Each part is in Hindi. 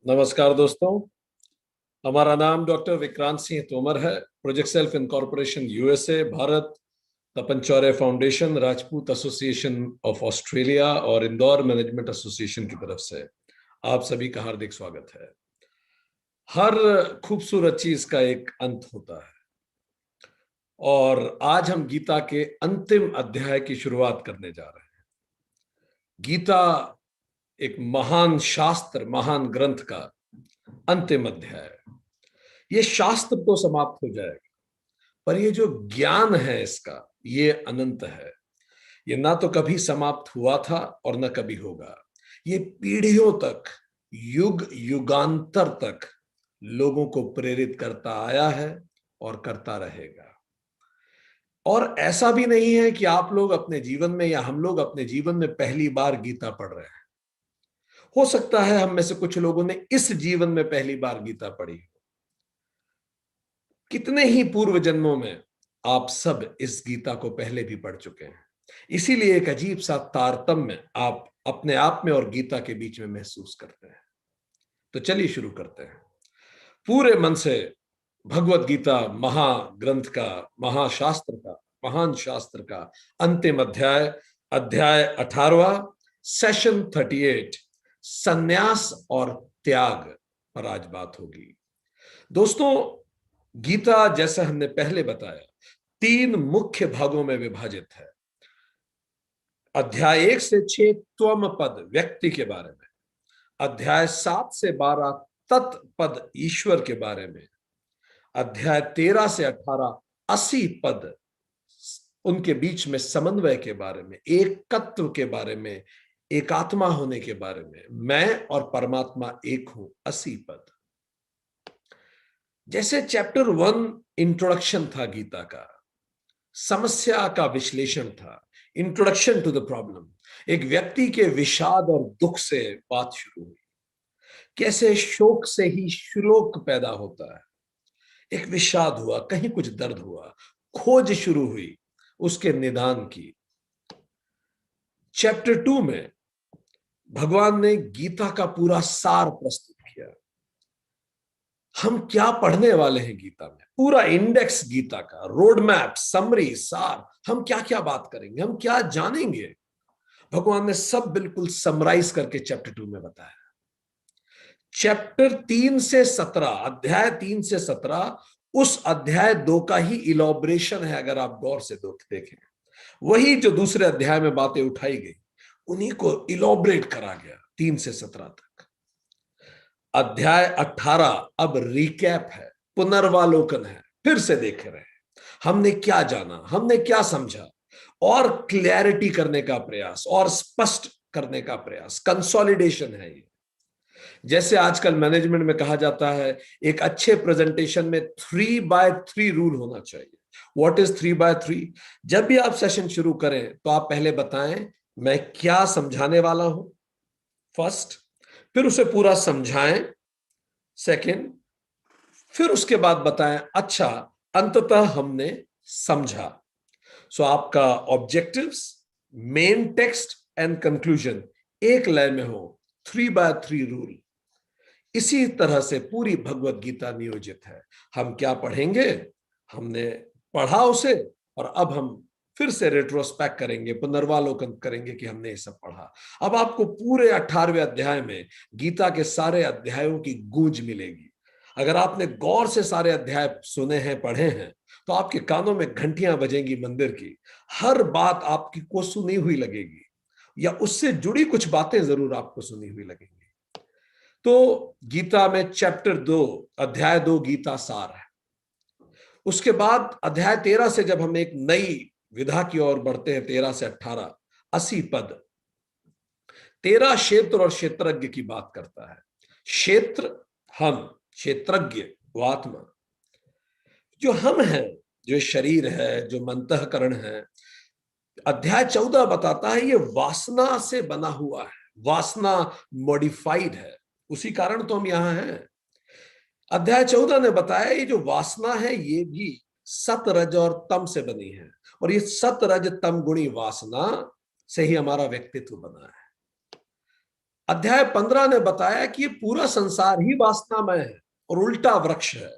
नमस्कार दोस्तों। हमारा नाम डॉक्टर विक्रांत सिंह तोमर है। Project self incorporation USA, Bharat, Tapan Chaure foundation, Rajput association of Australia और इंदौर मैनेजमेंट एसोसिएशन की तरफ से आप सभी का हार्दिक स्वागत है। हर खूबसूरत चीज का एक अंत होता है और आज हम गीता के अंतिम अध्याय की शुरुआत करने जा रहे हैं। गीता एक महान शास्त्र, महान ग्रंथ का अंतिम अध्याय है। ये शास्त्र तो समाप्त हो जाएगा, पर ये जो ज्ञान है इसका, ये अनंत है। ये ना तो कभी समाप्त हुआ था और न कभी होगा। ये पीढ़ियों तक, युग युगांतर तक लोगों को प्रेरित करता आया है और करता रहेगा। और ऐसा भी नहीं है कि आप लोग अपने जीवन में या हम लोग अपने जीवन में पहली बार गीता पढ़ रहे हैं। हो सकता है हम में से कुछ लोगों ने इस जीवन में पहली बार गीता पढ़ी। कितने ही पूर्व जन्मों में आप सब इस गीता को पहले भी पढ़ चुके हैं। इसीलिए एक अजीब सा तारतम्य आप अपने आप में और गीता के बीच में महसूस करते हैं। तो चलिए शुरू करते हैं। पूरे मन से भगवत गीता महाग्रंथ का, महाशास्त्र का, महान शास्त्र का अंतिम अध्याय, अध्याय 18वां, सेशन 38, संन्यास और त्याग पर आज बात होगी। दोस्तों, गीता जैसा हमने पहले बताया 3 मुख्य भागों में विभाजित है। अध्याय 1 से 6 त्वम पद व्यक्ति के बारे में, अध्याय 7 से 12 तत्पद ईश्वर के बारे में, अध्याय 13 से 18 80 पद उनके बीच में समन्वय के बारे में, एकत्व के बारे में, एकात्मा होने के बारे में, मैं और परमात्मा एक हूं, 80 पद। जैसे चैप्टर 1 इंट्रोडक्शन था गीता का, समस्या का विश्लेषण था, इंट्रोडक्शन टू द प्रॉब्लम। एक व्यक्ति के विषाद और दुख से बात शुरू हुई। कैसे शोक से ही श्लोक पैदा होता है। एक विषाद हुआ, कहीं कुछ दर्द हुआ, खोज शुरू हुई उसके निदान की। चैप्टर 2 में भगवान ने गीता का पूरा सार प्रस्तुत किया। हम क्या पढ़ने वाले हैं गीता में, पूरा इंडेक्स गीता का, रोड मैप, समरी, सार, हम क्या क्या बात करेंगे, हम क्या जानेंगे, भगवान ने सब बिल्कुल समराइज करके चैप्टर 2 में बताया। चैप्टर 3 से 17, अध्याय 3 से 17 उस अध्याय 2 का ही इलॉबरेशन है। अगर आप गौर से देखें, वही जो दूसरे अध्याय में बातें उठाई गई उन्हीं को इलॉबरेट करा गया 3 से 17 तक। अध्याय 18 अब रिकैप है, पुनर्वालोकन है, फिर से देख रहे हैं हमने क्या जाना, हमने क्या समझा, और क्लैरिटी करने का प्रयास और स्पष्ट करने का प्रयास, कंसोलिडेशन है ये। जैसे आजकल मैनेजमेंट में कहा जाता है, एक अच्छे प्रेजेंटेशन में 3x3 रूल होना चाहिए। What is 3x3? जब भी आप सेशन शुरू करें तो आप पहले बताएं मैं क्या समझाने वाला हूं, फर्स्ट, फिर उसे पूरा समझाएं, सेकंड, फिर उसके बाद बताएं अच्छा अंततः हमने समझा। सो आपका objectives, main text and conclusion एक लय में हो, 3x3 रूल। इसी तरह से पूरी भगवत गीता नियोजित है। हम क्या पढ़ेंगे, हमने पढ़ा उसे, और अब हम फिर से रेट्रोस्पेक्ट करेंगे, पुनर्वालोकन करेंगे कि हमने ये सब पढ़ा। अब आपको पूरे 18वें अध्याय में गीता के सारे अध्यायों की गूंज मिलेगी। अगर आपने गौर से सारे अध्याय सुने हैं, पढ़े हैं, तो आपके कानों में घंटियां बजेंगी मंदिर की। हर बात आपकी को सुनी हुई लगेगी, या उससे जुड़ी कुछ बातें जरूर आपको सुनी हुई लगेंगी। तो गीता में चैप्टर 2, अध्याय 2 गीता सार है। उसके बाद अध्याय 13 से जब हम एक नई विधा की ओर बढ़ते हैं, 13 से 18 80 पद, 13 क्षेत्र और क्षेत्रज्ञ की बात करता है। क्षेत्र हम, क्षेत्रज्ञ वो आत्मा। जो हम हैं, जो शरीर है, जो मंतःकरण है, अध्याय 14 बताता है ये वासना से बना हुआ है, वासना मॉडिफाइड है, उसी कारण तो हम यहां हैं। अध्याय 14 ने बताया ये जो वासना है ये भी सत, रज और तम से बनी है, और ये सत, रज, तम गुणी वासना से ही हमारा व्यक्तित्व बना है। अध्याय 15 ने बताया कि ये पूरा संसार ही वासनामय है और उल्टा वृक्ष है,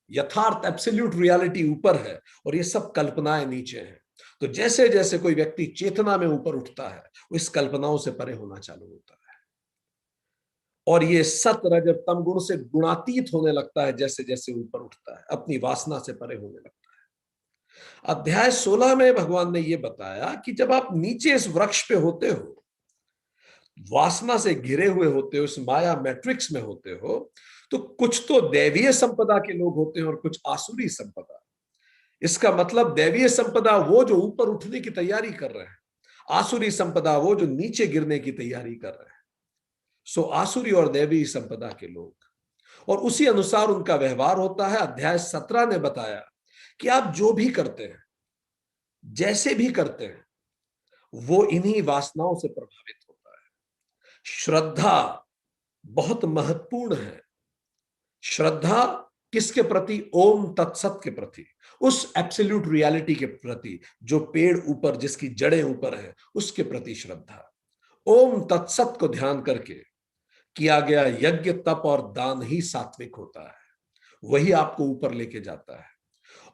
यथार्थ एब्सोल्यूट रियलिटी ऊपर है और ये सब कल्पनाएं नीचे हैं। तो जैसे जैसे कोई व्यक्ति चेतना में ऊपर उठता है, वो इस कल्पनाओं से परे होना चालू होता है और ये सत रज तम गुण से गुणातीत होने लगता है जैसे जैसे ऊपर उठता है, अपनी वासना से परे होने लगता है। अध्याय 16 में भगवान ने यह बताया कि जब आप नीचे इस वृक्ष पे होते हो, वासना से घिरे हुए होते हो, इस माया मैट्रिक्स में होते हो, तो कुछ तो दैवीय संपदा के लोग होते हैं और कुछ आसुरी संपदा। इसका मतलब दैवीय संपदा वो जो ऊपर उठने की तैयारी कर रहे हैं, आसुरी संपदा वो जो नीचे गिरने की तैयारी कर रहे हैं। सो आसुरी और दैवीय संपदा के लोग, और उसी अनुसार उनका व्यवहार होता है। अध्याय 17 ने बताया कि आप जो भी करते हैं, जैसे भी करते हैं, वो इन्हीं वासनाओं से प्रभावित होता है। श्रद्धा बहुत महत्वपूर्ण है। श्रद्धा किसके प्रति? ओम तत्सत के प्रति, उस एब्सोल्यूट रियलिटी के प्रति जो पेड़ ऊपर, जिसकी जड़ें ऊपर है, उसके प्रति श्रद्धा। ओम तत्सत को ध्यान करके किया गया यज्ञ, तप और दान ही सात्विक होता है, वही आपको ऊपर लेके जाता है।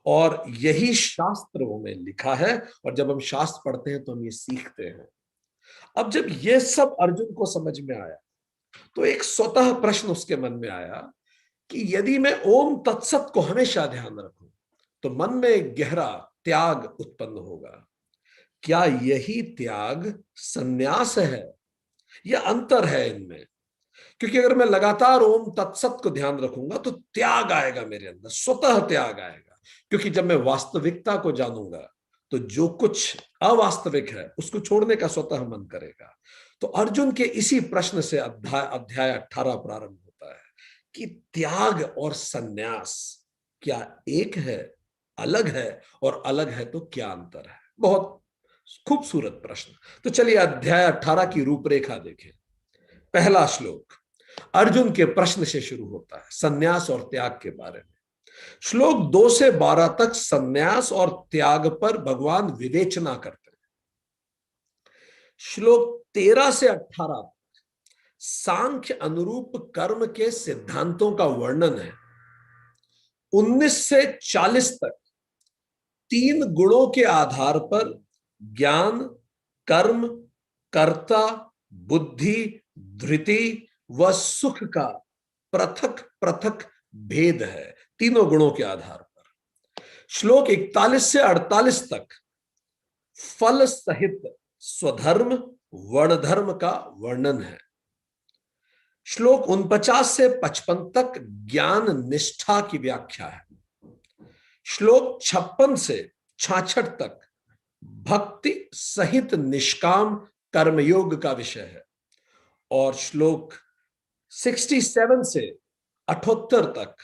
और यही शास्त्रों में लिखा है, और जब हम शास्त्र पढ़ते हैं तो हम ये सीखते हैं। अब जब ये सब अर्जुन को समझ में आया, तो एक स्वतः प्रश्न उसके मन में आया कि यदि मैं ओम तत्सत को हमेशा ध्यान रखूं, तो मन में एक गहरा त्याग उत्पन्न होगा। क्या यही त्याग संन्यास है या अंतर है इनमें? क्योंकि अगर मैं लगातार ओम तत्सत को ध्यान रखूंगा तो त्याग आएगा मेरे अंदर, स्वतः त्याग आएगा। क्योंकि जब मैं वास्तविकता को जानूंगा तो जो कुछ अवास्तविक है उसको छोड़ने का स्वतः मन करेगा। तो अर्जुन के इसी प्रश्न से अध्याय 18 प्रारंभ होता है कि त्याग और संन्यास क्या एक है, अलग है, और अलग है तो क्या अंतर है? बहुत खूबसूरत प्रश्न। तो चलिए अध्याय 18 की रूपरेखा देखें। पहला श्लोक अर्जुन के प्रश्न से शुरू होता है, संन्यास और त्याग के बारे में। श्लोक 2 से 12 तक संन्यास और त्याग पर भगवान विवेचना करते हैं। श्लोक 13 से 18 सांख्य अनुरूप कर्म के सिद्धांतों का वर्णन है। 19 से 40 तक 3 गुणों के आधार पर ज्ञान, कर्म, कर्ता, बुद्धि, धृति व सुख का पृथक पृथक भेद है, तीनों गुणों के आधार पर। श्लोक 41 से 48 तक फल सहित स्वधर्म, वर्णधर्म का वर्णन है। श्लोक 49 से 55 तक ज्ञान निष्ठा की व्याख्या है। श्लोक 56 से 66 तक भक्ति सहित निष्काम कर्मयोग का विषय है। और श्लोक 67 से 78 तक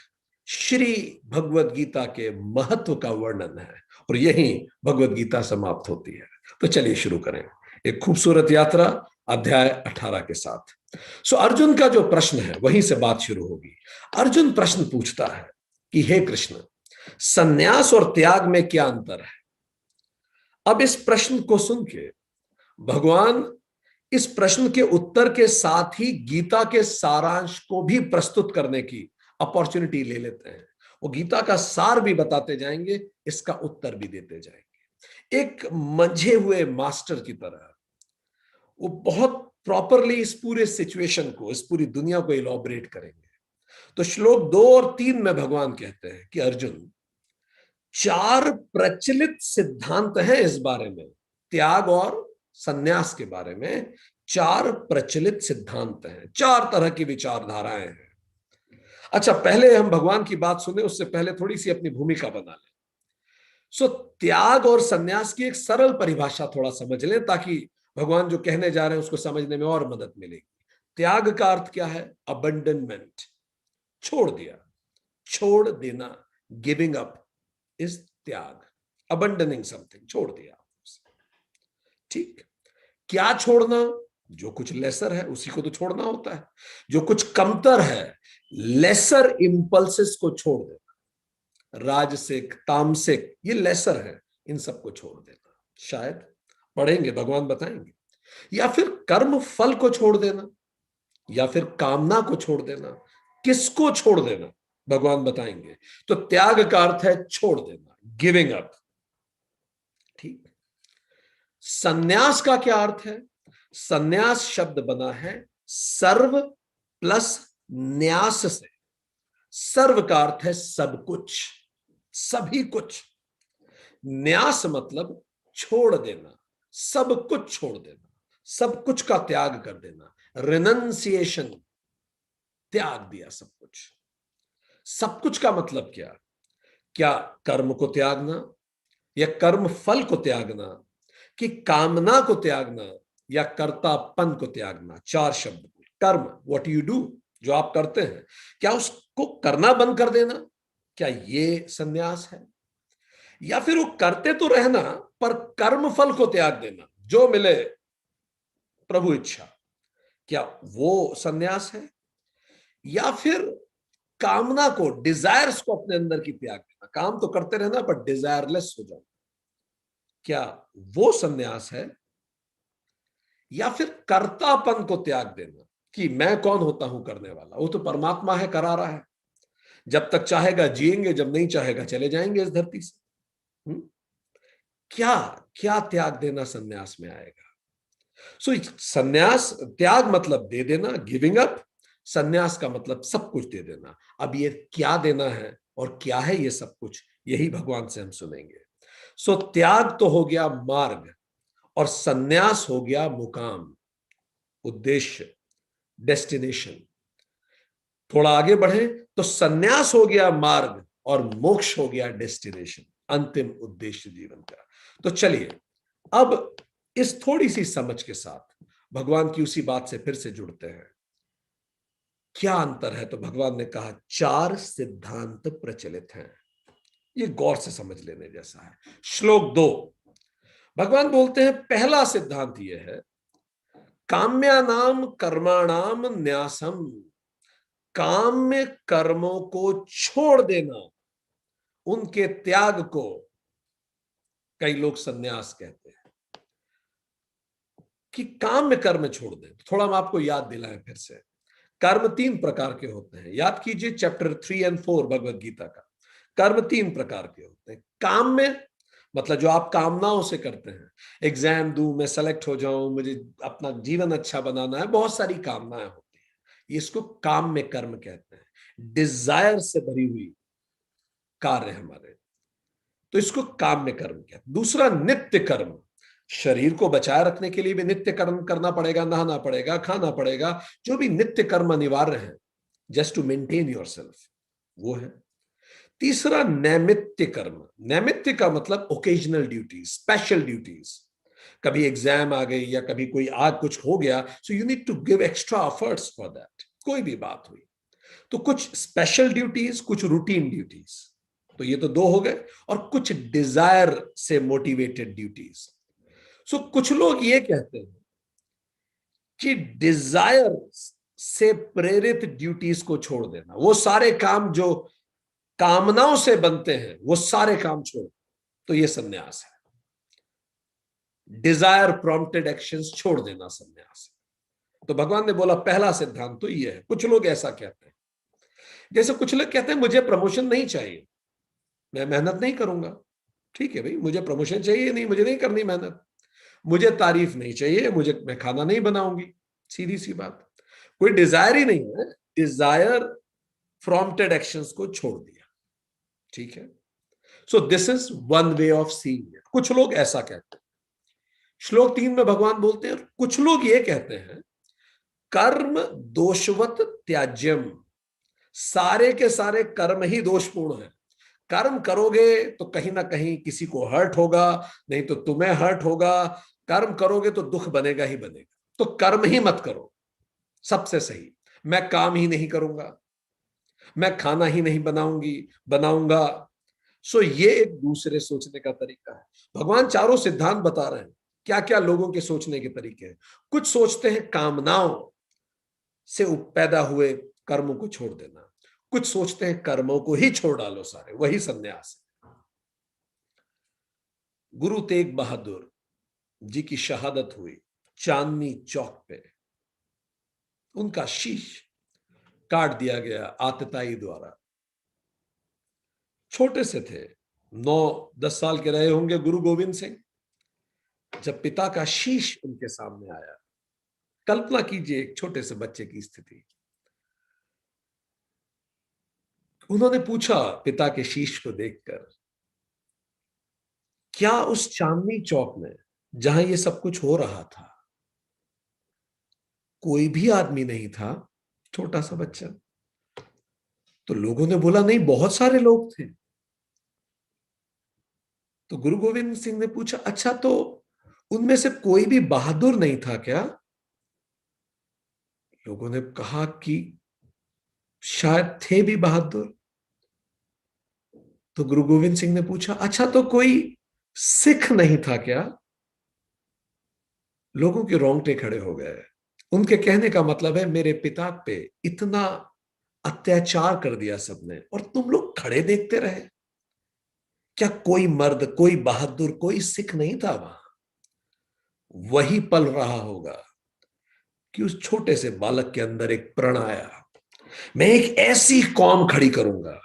श्री भगवद गीता के महत्व का वर्णन है, और यही भगवद गीता समाप्त होती है। तो चलिए शुरू करें एक खूबसूरत यात्रा अध्याय 18 के साथ। सो अर्जुन का जो प्रश्न है वहीं से बात शुरू होगी। अर्जुन प्रश्न पूछता है कि हे कृष्ण, संन्यास और त्याग में क्या अंतर है? अब इस प्रश्न को सुन के भगवान इस प्रश्न के उत्तर के साथ ही गीता के सारांश को भी प्रस्तुत करने की अपॉर्चुनिटी ले लेते हैं। वो गीता का सार भी बताते जाएंगे, इसका उत्तर भी देते जाएंगे। एक मंझे हुए मास्टर की तरह वो बहुत प्रॉपरली इस पूरे सिचुएशन को, इस पूरी दुनिया को इलॉबरेट करेंगे। तो श्लोक 2 और 3 में भगवान कहते हैं कि अर्जुन, 4 प्रचलित सिद्धांत हैं इस बारे में, त्याग और संन्यास के बारे में 4 प्रचलित सिद्धांत हैं, 4 तरह की विचारधाराएं हैं। अच्छा, पहले हम भगवान की बात सुने उससे पहले थोड़ी सी अपनी भूमिका बना लें। सो त्याग और संन्यास की एक सरल परिभाषा थोड़ा समझ लें, ताकि भगवान जो कहने जा रहे हैं उसको समझने में और मदद मिलेगी। त्याग का अर्थ क्या है? अबंडनमेंट, छोड़ दिया, छोड़ देना, गिविंग अप इज त्याग। अबंडनिंग समथिंग, छोड़ दिया। ठीक, क्या छोड़ना? जो कुछ लेसर है उसी को तो छोड़ना होता है। जो कुछ कमतर है, लेसर इंपल्सेस को छोड़ देना, राजसिक, तामसिक, ये लेसर है, इन सबको छोड़ देना। शायद पढ़ेंगे, भगवान बताएंगे। या फिर कर्म फल को छोड़ देना, या फिर कामना को छोड़ देना। किसको छोड़ देना भगवान बताएंगे। तो त्याग का अर्थ है छोड़ देना, गिविंग अप। ठीक। संन्यास का क्या अर्थ है? संन्यास शब्द बना है सर्व प्लस न्यास से। सर्व का अर्थ है सब कुछ, सभी कुछ। न्यास मतलब छोड़ देना, सब कुछ छोड़ देना, सब कुछ का त्याग कर देना। रिनंसिएशन, त्याग दिया सब कुछ। सब कुछ का मतलब क्या? क्या कर्म को त्यागना, या कर्म फल को त्यागना, कि कामना को त्यागना, या कर्तापन को त्यागना? चार शब्द। कर्म, व्हाट यू डू, जो आप करते हैं, क्या उसको करना बंद कर देना? क्या ये संन्यास है? या फिर वो करते तो रहना पर कर्म फल को त्याग देना, जो मिले प्रभु इच्छा, क्या वो संन्यास है? या फिर कामना को, डिजायर्स को अपने अंदर की त्याग देना, काम तो करते रहना पर डिजायरलेस हो जाओ, क्या वो संन्यास है? या फिर कर्तापन को त्याग देना, कि मैं कौन होता हूं करने वाला, वो तो परमात्मा है, करा रहा है, जब तक चाहेगा जिएंगे, जब नहीं चाहेगा चले जाएंगे इस धरती से। क्या क्या त्याग देना संन्यास में आएगा? सो संन्यास, त्याग मतलब दे देना, गिविंग अप। संन्यास का मतलब सब कुछ दे देना। अब ये क्या देना है और क्या है ये सब कुछ, यही भगवान से हम सुनेंगे। सो त्याग तो हो गया मार्ग, और संन्यास हो गया मुकाम, उद्देश्य, डेस्टिनेशन। थोड़ा आगे बढ़े तो संन्यास हो गया मार्ग और मोक्ष हो गया डेस्टिनेशन, अंतिम उद्देश्य जीवन का। तो चलिए अब इस थोड़ी सी समझ के साथ भगवान की उसी बात से फिर से जुड़ते हैं। क्या अंतर है? तो भगवान ने कहा चार सिद्धांत प्रचलित हैं, ये गौर से समझ लेने जैसा है। श्लोक 2 भगवान बोलते हैं, पहला सिद्धांत यह है, काम्यानाम कर्माणाम न्यासम, काम्य कर्मों को छोड़ देना, उनके त्याग को कई लोग संन्यास कहते हैं, कि काम्य कर्म छोड़ दें। थोड़ा हम आपको याद दिलाएं फिर से। कर्म तीन प्रकार के होते हैं, याद कीजिए चैप्टर 3 और 4 भगवत गीता का। कर्म तीन प्रकार के होते हैं। काम्य मतलब जो आप कामनाओं से करते हैं, एग्जाम दूं, मैं सेलेक्ट हो जाऊं, मुझे अपना जीवन अच्छा बनाना है, बहुत सारी कामनाएं होती हैं, इसको काम्य कर्म कहते हैं। डिजायर से भरी हुई कार्य हमारे, तो इसको काम्य कर्म कहते हैं। दूसरा नित्य कर्म, शरीर को बचाए रखने के लिए भी नित्य कर्म करना पड़ेगा, नहाना पड़ेगा, खाना पड़ेगा, जो भी नित्य कर्म अनिवार्य है, just to maintain yourself, वो है। तीसरा नैमित्य कर्म। नैमित्य का मतलब ओकेजनल ड्यूटीज, स्पेशल ड्यूटीज। कभी एग्जाम आ गई या कभी कोई आज कुछ हो गया, so you need to give extra efforts for that, कोई भी बात हुई तो कुछ स्पेशल ड्यूटीज, कुछ रूटीन ड्यूटीज, तो ये तो दो हो गए। और कुछ डिजायर से मोटिवेटेड ड्यूटीज। सो कुछ लोग ये कहते हैं कि डिजायर से प्रेरित ड्यूटीज को छोड़ देना, वो सारे काम जो कामनाओं से बनते हैं वो सारे काम छोड़, तो ये संन्यास है। डिजायर प्रॉम्प्टेड एक्शंस छोड़ देना संन्यास है। तो भगवान ने बोला पहला सिद्धांत तो ये है। कुछ लोग ऐसा कहते हैं, जैसे कुछ लोग कहते हैं मुझे प्रमोशन नहीं चाहिए, मैं मेहनत नहीं करूंगा। ठीक है भाई, मुझे प्रमोशन चाहिए नहीं, मुझे नहीं करनी मेहनत। मुझे तारीफ नहीं चाहिए, मुझे, मैं खाना नहीं बनाऊंगी, सीधी सी बात। कोई डिजायर ही नहीं है, डिजायर प्रॉम्प्टेड एक्शंस को छोड़ दिया। ठीक है, so this is one way of seeing it. कुछ लोग ऐसा कहते हैं। श्लोक 3 में भगवान बोलते हैं, कुछ लोग ये कहते हैं, कर्म दोषवत त्याज्यम, सारे के सारे कर्म ही दोषपूर्ण है। कर्म करोगे तो कहीं ना कहीं किसी को हर्ट होगा, नहीं तो तुम्हें हर्ट होगा। कर्म करोगे तो दुख बनेगा ही बनेगा, तो कर्म ही मत करो, सबसे सही। मैं काम ही नहीं करूंगा, मैं खाना ही नहीं बनाऊंगा। सो ये एक दूसरे सोचने का तरीका है। भगवान चारों सिद्धांत बता रहे हैं, क्या क्या लोगों के सोचने के तरीके हैं। कुछ सोचते हैं कामनाओं से पैदा हुए कर्मों को छोड़ देना, कुछ सोचते हैं कर्मों को ही छोड़ डालो सारे, वही संन्यास है। गुरु तेग बहादुर जी की शहादत हुई चांदनी चौक पे। उनका शीश काट दिया गया आतताई द्वारा। छोटे से थे, 9-10 साल के रहे होंगे गुरु गोविंद सिंह, जब पिता का शीश उनके सामने आया। कल्पना कीजिए एक छोटे से बच्चे की स्थिति। उन्होंने पूछा पिता के शीश को देखकर, क्या उस चांदनी चौक में जहां ये सब कुछ हो रहा था कोई भी आदमी नहीं था? छोटा सा बच्चा। तो लोगों ने बोला नहीं, बहुत सारे लोग थे। तो गुरु गोविंद सिंह ने पूछा, अच्छा तो उनमें से कोई भी बहादुर नहीं था क्या? लोगों ने कहा कि शायद थे भी बहादुर। तो गुरु गोविंद सिंह ने पूछा, अच्छा तो कोई सिख नहीं था क्या? लोगों के रोंगटे खड़े हो गए। उनके कहने का मतलब है, मेरे पिता पे इतना अत्याचार कर दिया सबने और तुम लोग खड़े देखते रहे। क्या कोई मर्द, कोई बहादुर, कोई सिख नहीं था वहां? वही पल रहा होगा कि उस छोटे से बालक के अंदर एक प्रण आया, मैं एक ऐसी कौम खड़ी करूंगा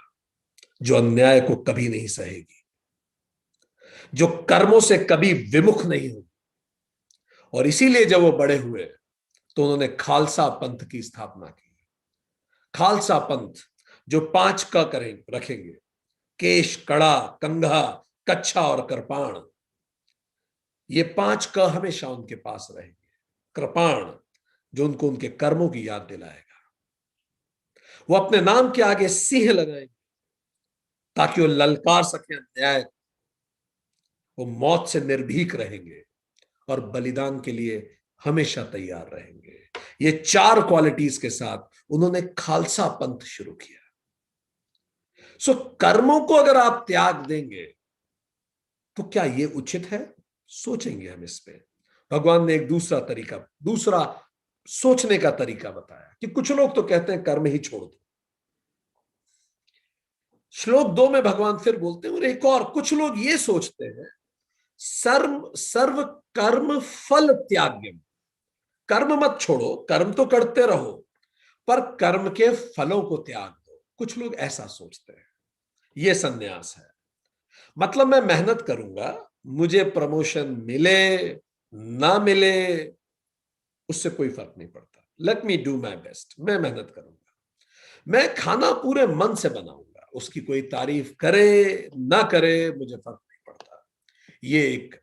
जो अन्याय को कभी नहीं सहेगी, जो कर्मों से कभी विमुख नहीं होगी। और इसीलिए जब वो बड़े हुए तो उन्होंने खालसा पंथ की स्थापना की। खालसा पंथ जो 5 क करेंगे, रखेंगे, केश, कड़ा, कंघा, कच्छा और कृपाण। ये 5 क हमेशा उनके पास रहेंगे। कृपाण जो उनको उनके कर्मों की याद दिलाएगा। वो अपने नाम के आगे सिंह लगाएंगे ताकि वो ललकार सके अन्याय। वो मौत से निर्भीक रहेंगे और बलिदान के लिए हमेशा तैयार रहेंगे। ये 4 क्वालिटीज के साथ उन्होंने खालसा पंथ शुरू किया। सो कर्मों को अगर आप त्याग देंगे तो क्या ये उचित है? सोचेंगे हम इस पे। भगवान ने एक दूसरा तरीका, दूसरा सोचने का तरीका बताया कि कुछ लोग तो कहते हैं कर्म ही छोड़ दो। श्लोक 2 में भगवान फिर बोलते हैं, और एक और कुछ लोग ये सोचते हैं, सर्व सर्व कर्म फल त्याग्यम। कर्म मत छोड़ो, कर्म तो करते रहो, पर कर्म के फलों को त्याग दो। कुछ लोग ऐसा सोचते हैं। यह सन्यास है। मतलब मैं मेहनत करूंगा, मुझे प्रमोशन मिले ना मिले उससे कोई फर्क नहीं पड़ता। Let me do my best. मैं मेहनत करूंगा, मैं खाना पूरे मन से बनाऊंगा, उसकी कोई तारीफ करे ना करे मुझे फर्क नहीं पड़ता। ये एक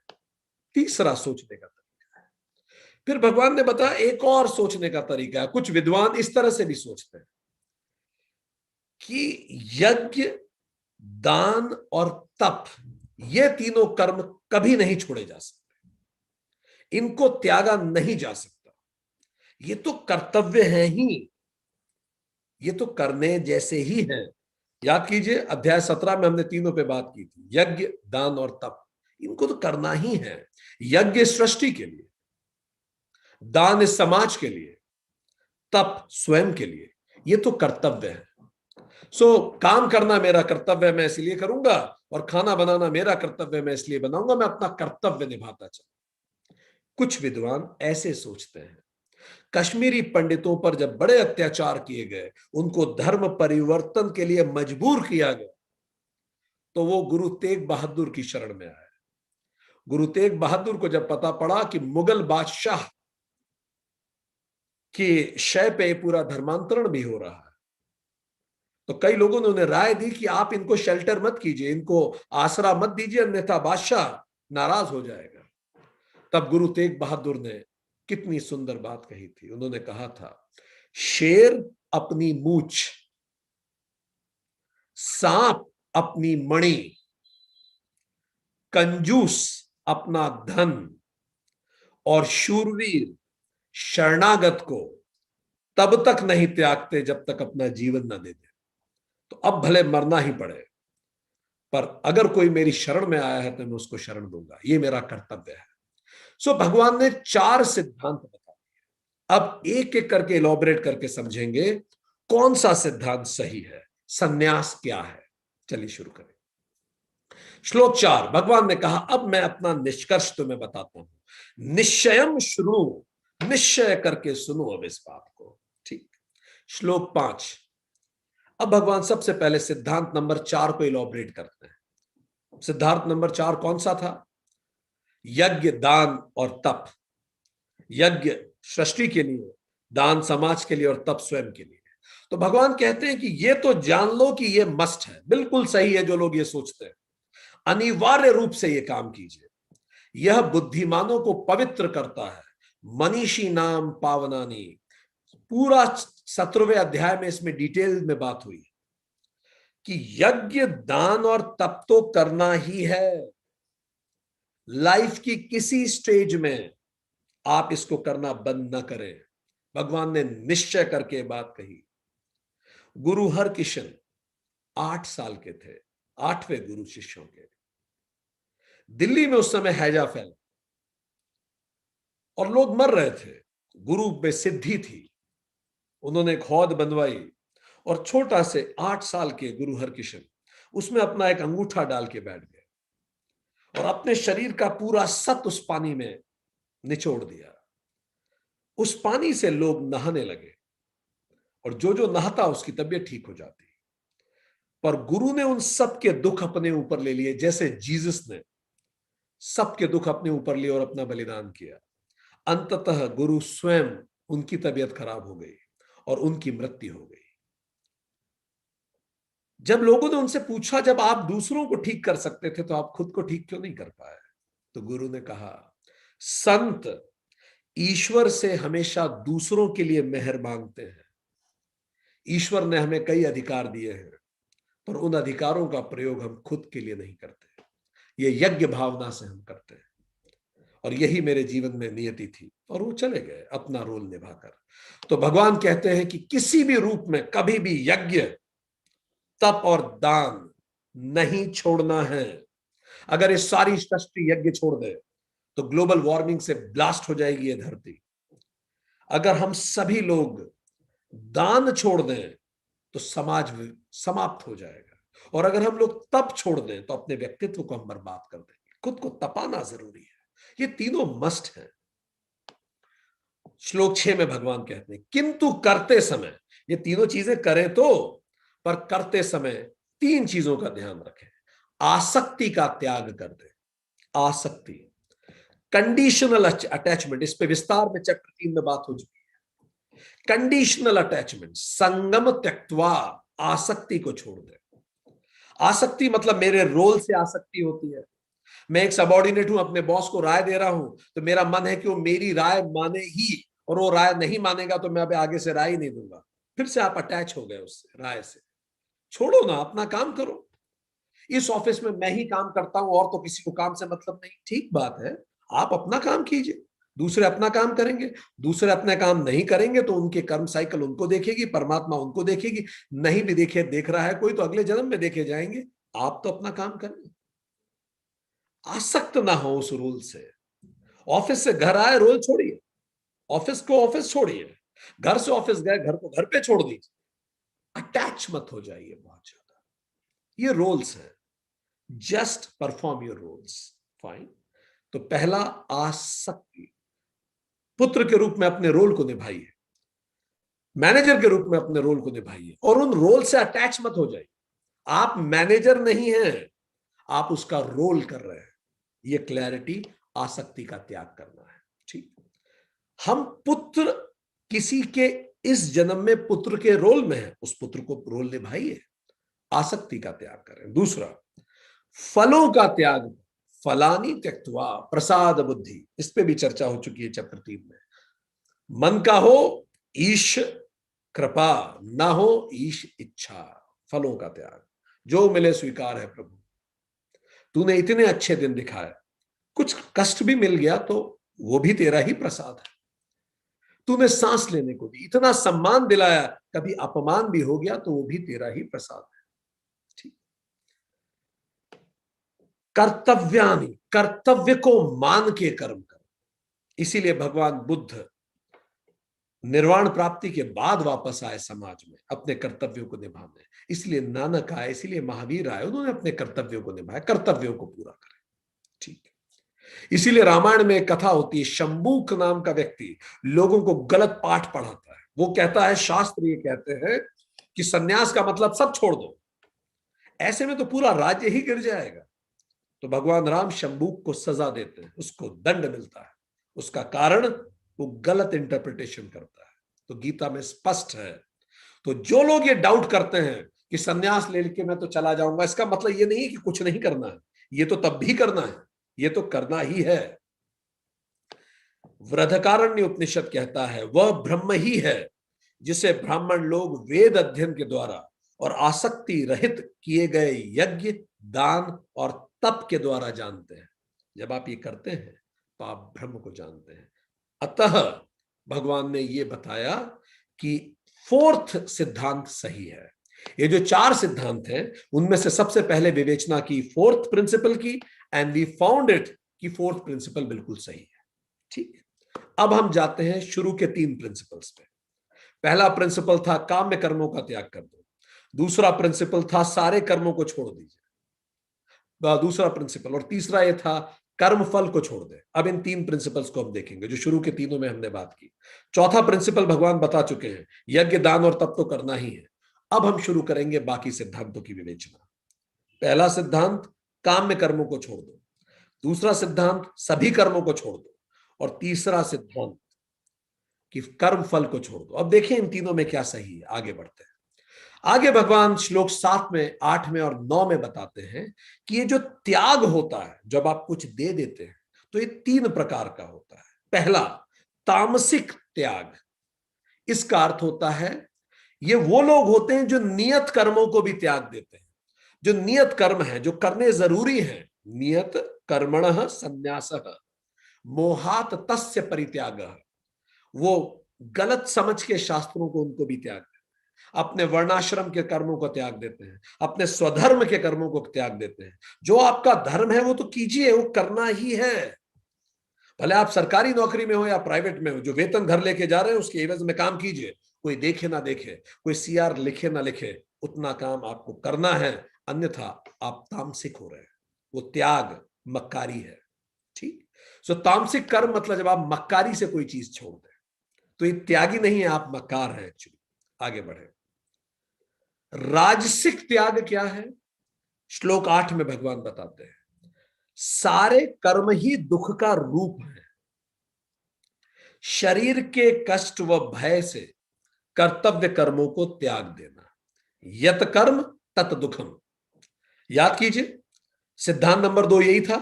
तीसरा सोचने का तरीका है। फिर भगवान ने बताया एक और सोचने का तरीका है। कुछ विद्वान इस तरह से भी सोचते हैं कि यज्ञ, दान और तप, ये तीनों कर्म कभी नहीं छोड़े जा सकते, इनको त्यागा नहीं जा सकता। ये तो कर्तव्य है ही, ये तो करने जैसे ही है। याद कीजिए अध्याय 17 में हमने तीनों पे बात की थी, यज्ञ, दान और तप। इनको तो करना ही है। यज्ञ सृष्टि के लिए, दान इस समाज के लिए, तप स्वयं के लिए। ये तो कर्तव्य है। काम करना मेरा कर्तव्य है, मैं इसलिए करूंगा, और खाना बनाना मेरा कर्तव्य है, मैं इसलिए बनाऊंगा। मैं अपना कर्तव्य निभाता चलूं। कुछ विद्वान ऐसे सोचते हैं। कश्मीरी पंडितों पर जब बड़े अत्याचार किए गए, उनको धर्म परिवर्तन के लिए मजबूर किया गया, तो वो गुरु तेग बहादुर की शरण में आए। गुरु तेग बहादुर को जब पता पड़ा कि मुगल बादशाह की शय पे पूरा धर्मांतरण भी हो रहा है, तो कई लोगों ने उन्हें राय दी कि आप इनको शेल्टर मत कीजिए, इनको आसरा मत दीजिए, अन्यथा बादशाह नाराज हो जाएगा। तब गुरु तेग बहादुर ने कितनी सुंदर बात कही थी। उन्होंने कहा था, शेर अपनी मूछ, सांप अपनी मणि, कंजूस अपना धन और शूरवीर शरणागत को तब तक नहीं त्यागते जब तक अपना जीवन न दे दे। तो अब भले मरना ही पड़े, पर अगर कोई मेरी शरण में आया है तो मैं उसको शरण दूंगा, ये मेरा कर्तव्य है। भगवान ने 4 सिद्धांत बता दिए। अब एक एक करके इलॉबरेट करके समझेंगे कौन सा सिद्धांत सही है, सन्यास क्या है। चलिए शुरू करें। श्लोक 4 भगवान ने कहा, अब मैं अपना निष्कर्ष तुम्हें बताता हूं। निश्चयम शुणु, निश्चय करके सुनो अब इस बात को। श्लोक 5। अब भगवान सबसे पहले सिद्धांत नंबर 4 को इलॉबरेट करते हैं। सिद्धांत नंबर 4 कौन सा था? यज्ञ, दान और तप। यज्ञ सृष्टि के लिए, दान समाज के लिए और तप स्वयं के लिए। तो भगवान कहते हैं कि ये तो जान लो कि ये मस्ट है। बिल्कुल सही है जो लोग ये सोचते हैं, अनिवार्य रूप से ये काम कीजिए। यह बुद्धिमानों को पवित्र करता है। मनीषी नाम पावनानी। पूरा 17वें अध्याय में इसमें डिटेल में बात हुई कि यज्ञ, दान और तप तो करना ही है। लाइफ की किसी स्टेज में आप इसको करना बंद न करें। भगवान ने निश्चय करके बात कही। गुरु हरकिशन 8 साल के थे, 8वें गुरु शिष्यों के। दिल्ली में उस समय हैजा फैला और लोग मर रहे थे। गुरु में सिद्धि थी, उन्होंने एक हौद बनवाई और छोटा से 8 साल के गुरु हरकिशन उसमें अपना एक अंगूठा डाल के बैठ गए और अपने शरीर का पूरा सत उस पानी में निचोड़ दिया। उस पानी से लोग नहाने लगे और जो जो नहाता उसकी तबीयत ठीक हो जाती। पर गुरु ने उन सब के दुख अपने ऊपर ले लिए, जैसे जीसस ने सबके दुख अपने ऊपर लिए और अपना बलिदान किया। अंततः गुरु स्वयं, उनकी तबीयत खराब हो गई और उनकी मृत्यु हो गई। जब लोगों ने उनसे पूछा, जब आप दूसरों को ठीक कर सकते थे तो आप खुद को ठीक क्यों नहीं कर पाए? तो गुरु ने कहा, संत ईश्वर से हमेशा दूसरों के लिए मेहर मांगते हैं। ईश्वर ने हमें कई अधिकार दिए हैं, पर उन अधिकारों का प्रयोग हम खुद के लिए नहीं करते। ये यज्ञ भावना से हम करते हैं। और यही मेरे जीवन में नियति थी। और वो चले गए अपना रोल निभाकर। तो भगवान कहते हैं कि किसी भी रूप में कभी भी यज्ञ, तप और दान नहीं छोड़ना है। अगर ये सारी सृष्टि यज्ञ छोड़ दे तो ग्लोबल वार्मिंग से ब्लास्ट हो जाएगी ये धरती। अगर हम सभी लोग दान छोड़ दें तो समाज समाप्त हो जाएगा। और अगर हम लोग तप छोड़ दें तो अपने व्यक्तित्व को हम बर्बाद कर देंगे। खुद को तपाना जरूरी है। ये तीनों मस्ट है। श्लोक 6 में भगवान कहते हैं, किंतु करते समय, ये तीनों चीजें करें तो, पर करते समय 3 चीजों का ध्यान रखें। आसक्ति का त्याग कर दे। आसक्ति, कंडीशनल अटैचमेंट, इस पे विस्तार में चैप्टर 3 में बात हो चुकी है। कंडीशनल अटैचमेंट, संगम त्यक्त्वा, आसक्ति को छोड़ दे। आसक्ति मतलब मेरे रोल से आसक्ति होती है। मैं एक सबॉर्डिनेट हूं, अपने बॉस को राय दे रहा हूं, तो मेरा मन है कि वो मेरी राय माने ही, और वो राय नहीं मानेगा तो मैं अब आगे से राय ही नहीं दूंगा। फिर से आप अटैच हो गए उससे, राय से। छोड़ो ना, अपना काम करो। इस ऑफिस में मैं ही काम करता हूं और तो किसी को काम से मतलब नहीं। ठीक बात है, आप अपना काम कीजिए, दूसरे अपना काम करेंगे। दूसरे अपना काम नहीं करेंगे तो उनके कर्म साइकिल उनको देखेगी, परमात्मा उनको देखेगी। नहीं भी देख रहा है कोई तो अगले जन्म में देखे जाएंगे। आप तो अपना काम करें, आसक्त ना हो उस रोल से। ऑफिस से घर आए, रोल छोड़िए। ऑफिस को ऑफिस छोड़िए, घर से ऑफिस गए, घर को घर पे छोड़ दीजिए। अटैच मत हो जाइए बहुत ज्यादा। ये रोल्स हैं, just perform your roles, fine. तो पहला, आसक्ति। पुत्र के रूप में अपने रोल को निभाइए, मैनेजर के रूप में अपने रोल को निभाइए, और उन रोल से अटैच मत हो जाइए। आप मैनेजर नहीं हैं, आप उसका रोल कर रहे हैं। ये क्लैरिटी, आसक्ति का त्याग करना है। ठीक, हम पुत्र किसी के इस जन्म में पुत्र के रोल में है, उस पुत्र को रोल निभाइए, आसक्ति का त्याग करें। दूसरा, फलों का त्याग, फलानी त्यक्त्वा प्रसाद बुद्धि, इस पे भी चर्चा हो चुकी है चैप्टर 3 में। मन का हो ईश कृपा, ना हो ईश इच्छा। फलों का त्याग, जो मिले स्वीकार है प्रभु। तूने इतने अच्छे दिन दिखाए, कुछ कष्ट भी मिल गया तो वो भी तेरा ही प्रसाद है। तूने सांस लेने को दी, इतना सम्मान दिलाया, कभी अपमान भी हो गया तो वो भी तेरा ही प्रसाद है। ठीक, कर्तव्यानि, कर्तव्य को मान के कर्म कर। इसीलिए भगवान बुद्ध निर्वाण प्राप्ति के बाद वापस आए समाज में अपने कर्तव्यों को निभाने। इसलिए नानक आए, इसीलिए महावीर आए, उन्होंने अपने कर्तव्यों को निभाया। कर्तव्यों को पूरा करें। ठीक, इसीलिए रामायण में एक कथा होती है, शंबूक नाम का व्यक्ति लोगों को गलत पाठ पढ़ाता है। वो कहता है, शास्त्र ये कहते हैं कि सन्यास का मतलब सब छोड़ दो, ऐसे में तो पूरा राज्य ही गिर जाएगा। तो भगवान राम शंबूक को सजा देते हैं, उसको दंड मिलता है। उसका कारण वो गलत इंटरप्रिटेशन करता है। तो गीता में स्पष्ट है। तो जो लोग ये डाउट करते हैं कि सन्यास लेके मैं तो चला जाऊंगा, इसका मतलब ये नहीं है कि कुछ नहीं करना है, ये तो तब भी करना है, ये तो करना ही है। वृद्धकारण्य उपनिषद कहता है वह ब्रह्म ही है जिसे ब्राह्मण लोग वेद अध्ययन के द्वारा और आसक्ति रहित किए गए यज्ञ, दान और तप के द्वारा जानते हैं। जब आप ये करते हैं तो आप ब्रह्म को जानते हैं। अतः भगवान ने ये बताया कि फोर्थ सिद्धांत सही है। ये जो चार सिद्धांत हैं उनमें से सबसे पहले विवेचना की फोर्थ प्रिंसिपल की, एंड वी फाउंड इट कि फोर्थ प्रिंसिपल बिल्कुल सही है। ठीक, अब हम जाते हैं शुरू के तीन प्रिंसिपल्स पे। पहला प्रिंसिपल था काम्य कर्मों का त्याग कर दो। दूसरा प्रिंसिपल था सारे कर्मों को छोड़ दीजिए, दूसरा प्रिंसिपल। और तीसरा ये था कर्म फल को छोड़ दे। अब इन तीन प्रिंसिपल्स को हम देखेंगे जो शुरू के तीनों में हमने बात की। चौथा प्रिंसिपल भगवान बता चुके हैं, यज्ञ, दान और तप तो करना ही है। अब हम शुरू करेंगे बाकी सिद्धांतों की विवेचना। पहला सिद्धांत, काम्य कर्मों को छोड़ दो। दूसरा सिद्धांत, सभी कर्मों को छोड़ दो। और तीसरा सिद्धांत कि कर्म फल को छोड़ दो। अब देखिए इन तीनों में क्या सही है। आगे बढ़ते हैं। आगे भगवान श्लोक 7 में, 8 में और 9 में बताते हैं कि ये जो त्याग होता है, जब आप कुछ दे देते हैं, तो ये तीन प्रकार का होता है। पहला, तामसिक त्याग। इसका अर्थ होता है, ये वो लोग होते हैं जो नियत कर्मों को भी त्याग देते हैं। जो नियत कर्म है, जो करने जरूरी है, नियत कर्मणः संन्यासः मोहात तस्य परित्यागः, वो गलत समझ के शास्त्रों को उनको भी त्याग देते हैं, अपने वर्णाश्रम के कर्मों को त्याग देते हैं, अपने स्वधर्म के कर्मों को त्याग देते हैं। जो आपका धर्म है वो तो कीजिए, वो करना ही है। भले आप सरकारी नौकरी में हो या प्राइवेट में हो, जो वेतन घर लेके जा रहे हैं उसके एवज में काम कीजिए। कोई देखे ना देखे, कोई सीआर लिखे ना लिखे, उतना काम आपको करना है, अन्यथा आप तामसिक हो रहे हैं। वो त्याग मक्कारी है। ठीक, सो तामसिक कर्म मतलब जब आप मक्कारी से कोई चीज छोड़ दें, तो ये त्यागी नहीं है, आप मक्कार हैं एक्चुअली। आगे बढ़े। राजसिक त्याग क्या है? श्लोक 8 में भगवान बताते हैं, सारे कर्म ही दुख का रूप है। शरीर के कष्ट व भय से कर्तव्य कर्मों को त्याग देना, यत कर्म तत दुखम। याद कीजिए, सिद्धांत नंबर 2 यही था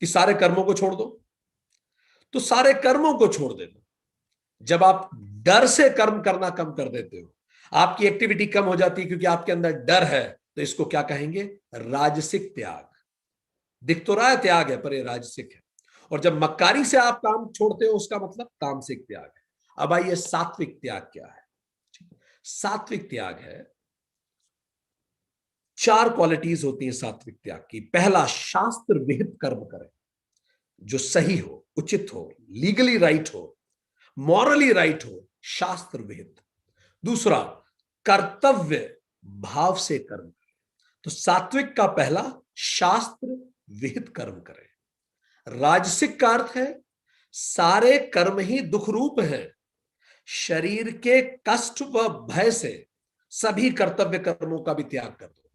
कि सारे कर्मों को छोड़ दो। तो सारे कर्मों को छोड़ देना, जब आप डर से कर्म करना कम कर देते हो, आपकी एक्टिविटी कम हो जाती है क्योंकि आपके अंदर डर है, तो इसको क्या कहेंगे? राजसिक त्याग। दिख तो रहा है त्याग है, पर ये राजसिक है। और जब मक्कारी से आप काम छोड़ते हो, उसका मतलब तामसिक त्याग है। अब आइए सात्विक त्याग क्या है। सात्विक त्याग है, चार क्वालिटीज होती हैं सात्विक त्याग की। पहला, शास्त्र विहित कर्म करें, जो सही हो, उचित हो, लीगली राइट हो, मॉरली राइट हो, शास्त्र विहित। दूसरा, कर्तव्य भाव से कर्म करें। तो सात्विक का पहला, शास्त्र विहित कर्म करें। राजसिक का अर्थ है, सारे कर्म ही दुख रूप हैं, शरीर के कष्ट व भय से सभी कर्तव्य कर्मों का भी त्याग कर दो।